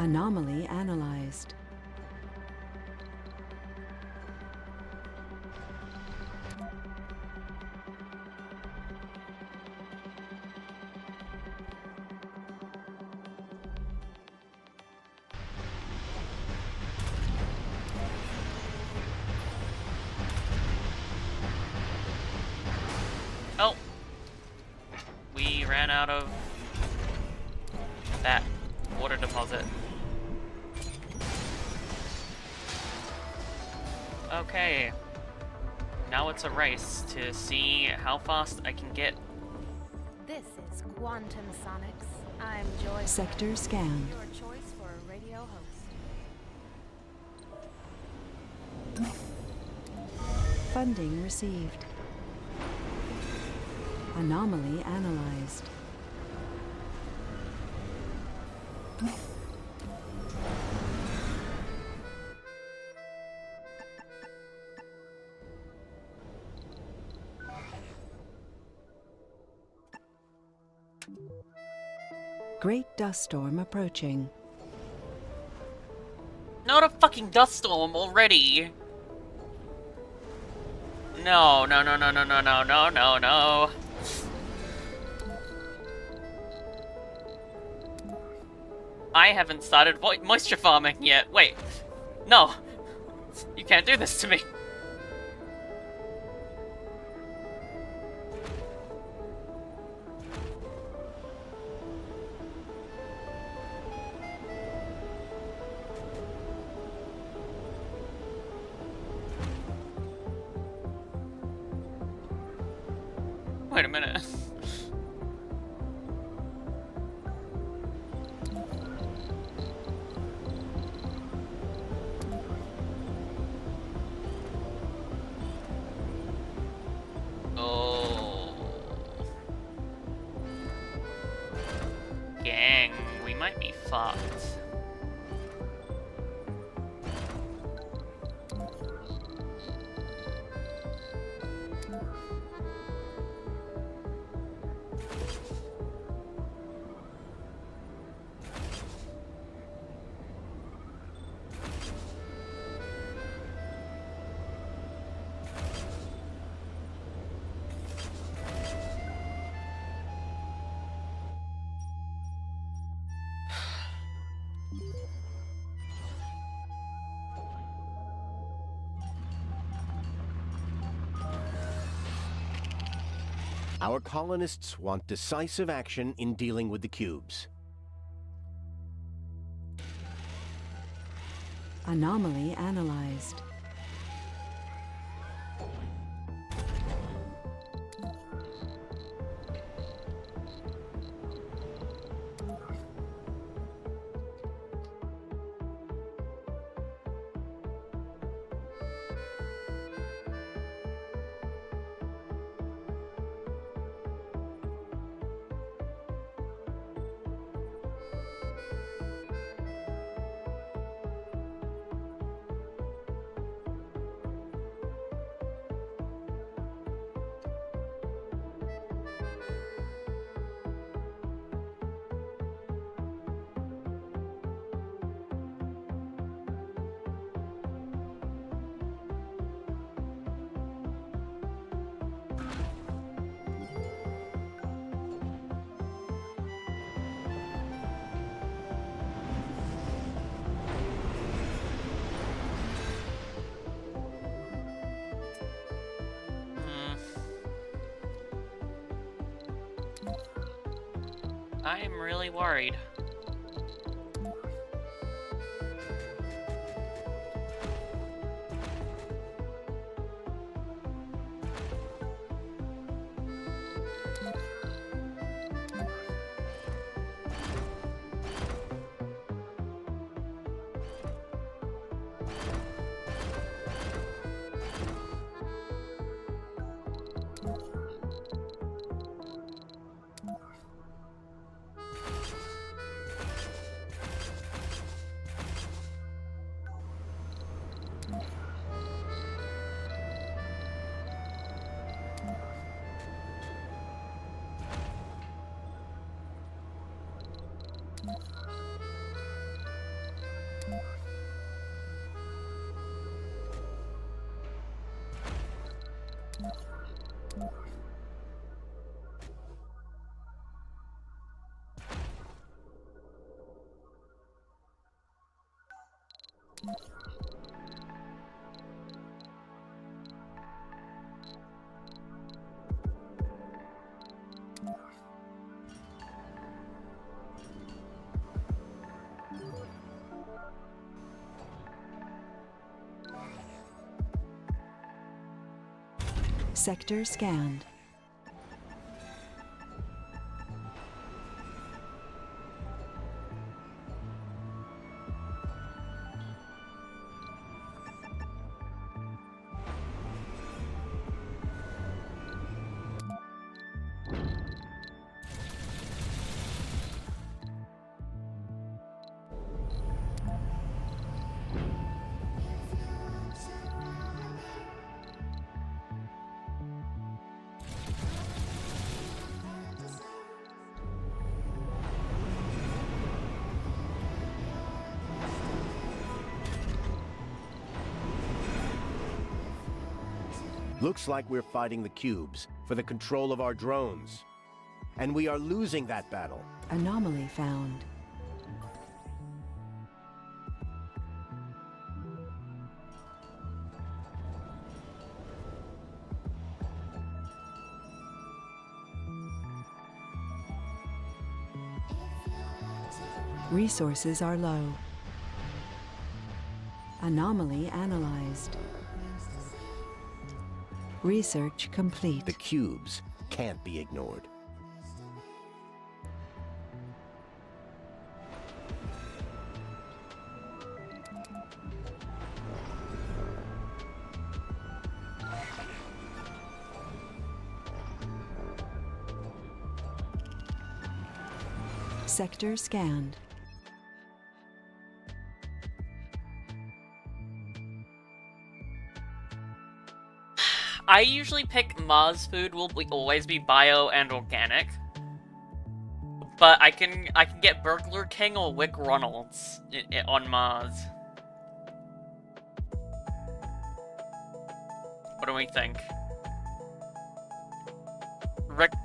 Speaker 3: Anomaly analyzed.
Speaker 1: Oh! We ran out of that water deposit. Okay. Now it's a race to see how fast I can get.
Speaker 5: This is Quantum Sonics. I'm Joy.
Speaker 3: Sector scanned.
Speaker 5: Your choice for a radio host.
Speaker 3: Funding received. Anomaly analyzed. Great dust storm approaching.
Speaker 1: Not a fucking dust storm already! No, no, no, no, no, no, no, no, no, no. I haven't started moisture farming yet. Wait. No. You can't do this to me. Wait a minute. Oh. Gang, we might be fucked.
Speaker 2: Our colonists want decisive action in dealing with the cubes.
Speaker 3: Anomaly analyzed. I am really worried. Sector scanned.
Speaker 2: Looks like we're fighting the cubes for the control of our drones. And we are losing that battle.
Speaker 3: Anomaly found. Resources are low. Anomaly analyzed. Research complete.
Speaker 2: The cubes can't be ignored.
Speaker 3: Sector scanned.
Speaker 1: I usually pick Moos food will always be bio and organic. But I can get Burglar King or Wick Ronald's on Moos. What do we think?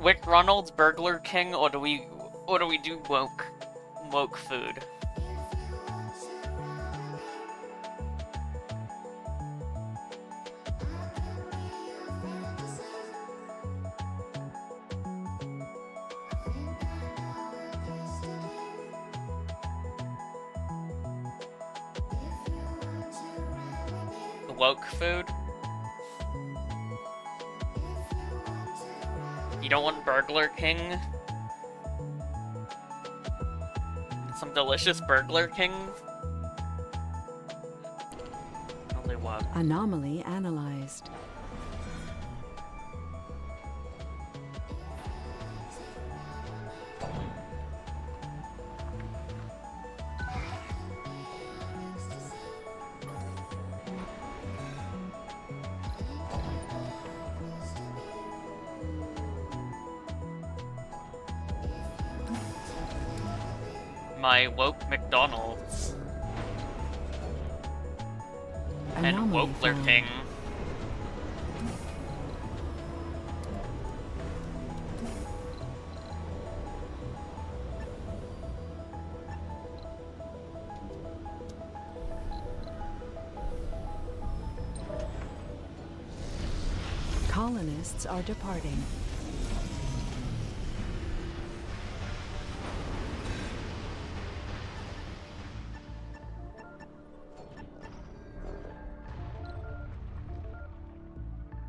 Speaker 1: Wick Ronald's, Burglar King, or do we do woke food? Woke food? You don't want Burglar King? Some delicious Burglar King? Only what?
Speaker 3: Anomaly analyzed.
Speaker 1: My woke McDonald's. And
Speaker 3: Anomaly
Speaker 1: Wokler
Speaker 3: found.
Speaker 1: King.
Speaker 3: Colonists are departing.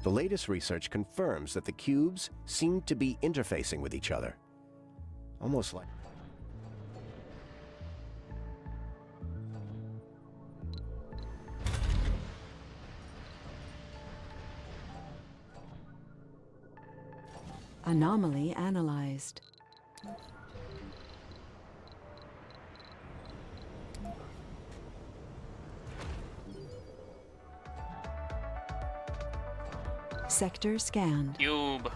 Speaker 2: The latest research confirms that the cubes seem to be interfacing with each other. Almost like...
Speaker 3: Anomaly analyzed. Sector scanned.
Speaker 1: Cube.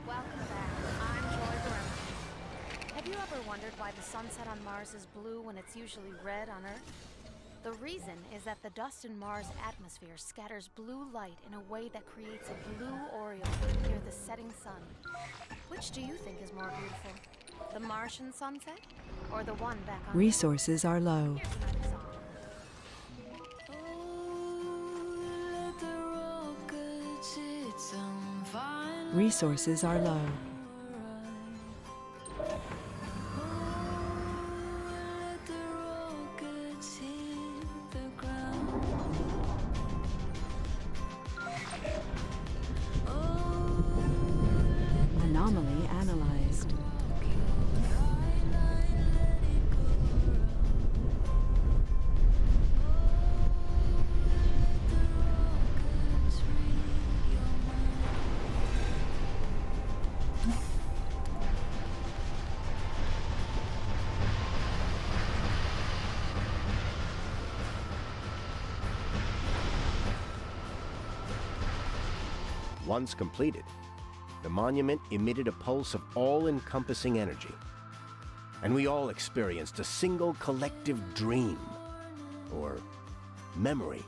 Speaker 5: Welcome back. I'm Joy Barone. Have you ever ever wondered why the sunset on Mars is blue when it's usually red on Earth? The reason is that the dust in Mars' atmosphere scatters blue light in a way that creates a blue aureole near the setting sun. Which do you think is more beautiful? The Martian sunset? Or the one back on Earth?
Speaker 3: Resources are low.
Speaker 5: Here's another song.
Speaker 3: Resources are low. Anomaly analyzed.
Speaker 2: Once completed, the monument emitted a pulse of all-encompassing energy, and we all experienced a single collective dream, or memory.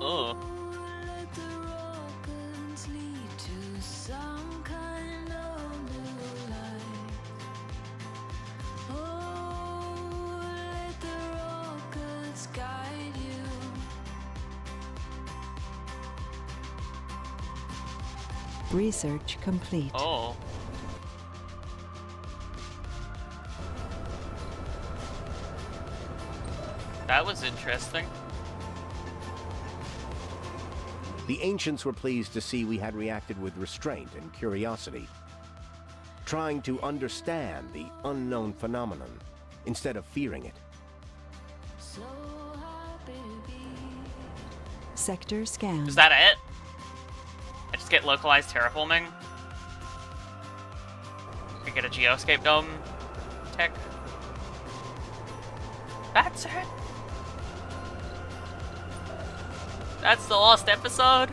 Speaker 1: Oh.
Speaker 3: Research complete.
Speaker 1: Oh. That was interesting.
Speaker 2: The ancients were pleased to see we had reacted with restraint and curiosity, trying to understand the unknown phenomenon instead of fearing it.
Speaker 3: Sector scanned.
Speaker 1: Is that it? I just get localized terraforming? I get a geoscape dome tech? That's it? That's the last episode?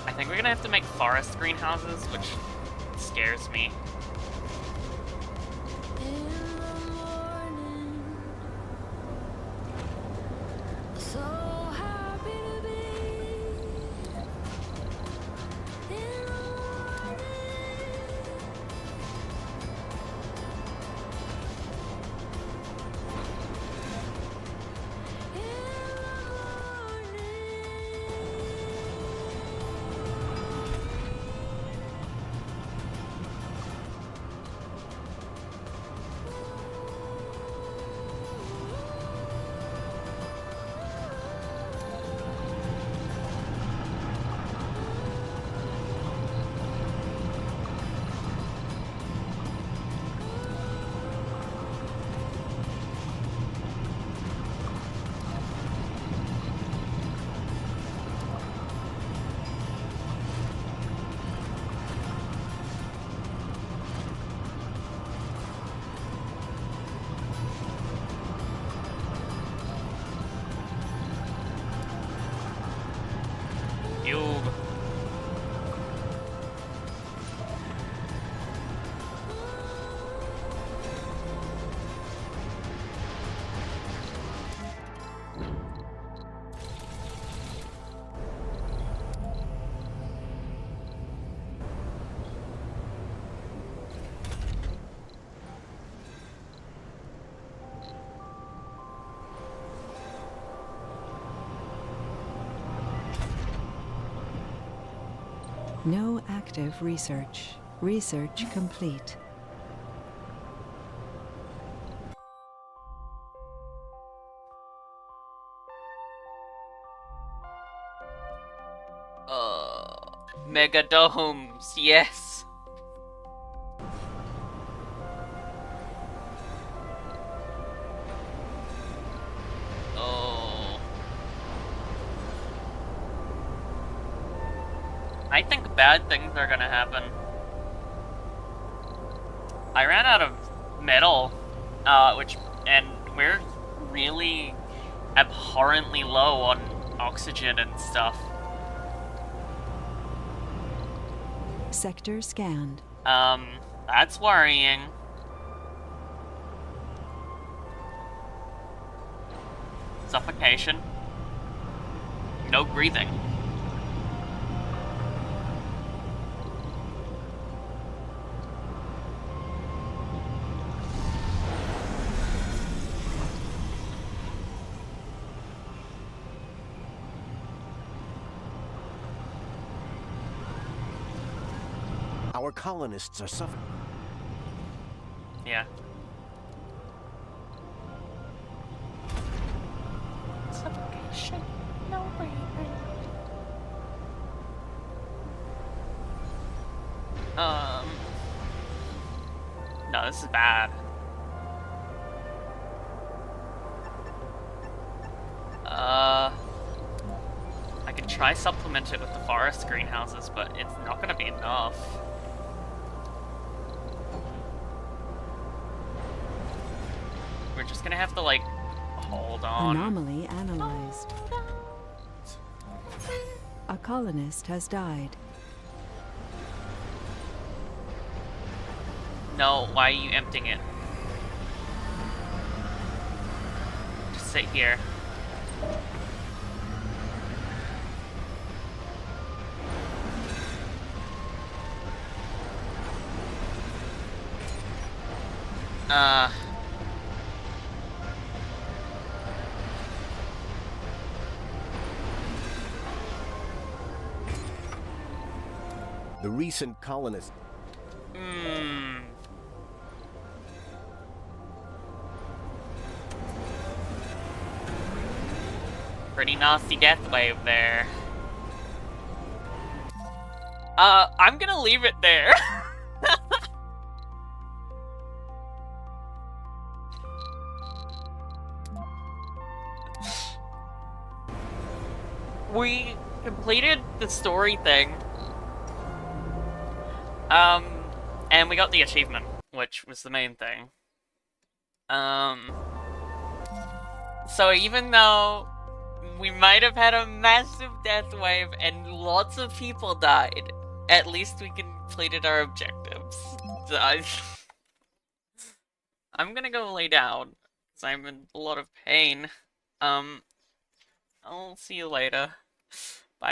Speaker 1: I think we're gonna have to make forest greenhouses, which scares me. Cube.
Speaker 3: No active research. Research complete.
Speaker 1: Mega domes, yes. Oh. I think bad things are gonna happen. I ran out of metal, and we're really abhorrently low on oxygen and stuff.
Speaker 3: Sector scanned.
Speaker 1: That's worrying. Suffocation. No breathing.
Speaker 2: Our colonists are suffering.
Speaker 1: Yeah. Suffocation. No breathing. No, this is bad. I can try supplement it with the forest greenhouses, but it's not gonna be enough. We're just gonna have to, like, hold on.
Speaker 3: Anomaly analyzed. A colonist has died.
Speaker 1: No, why are you emptying it? Just sit here.
Speaker 2: The recent colonists.
Speaker 1: Pretty nasty death wave there. I'm gonna leave it there. We completed the story thing. And we got the achievement, which was the main thing. So even though we might have had a massive death wave and lots of people died, at least we completed our objectives. So I'm gonna go lay down, because I'm in a lot of pain. I'll see you later.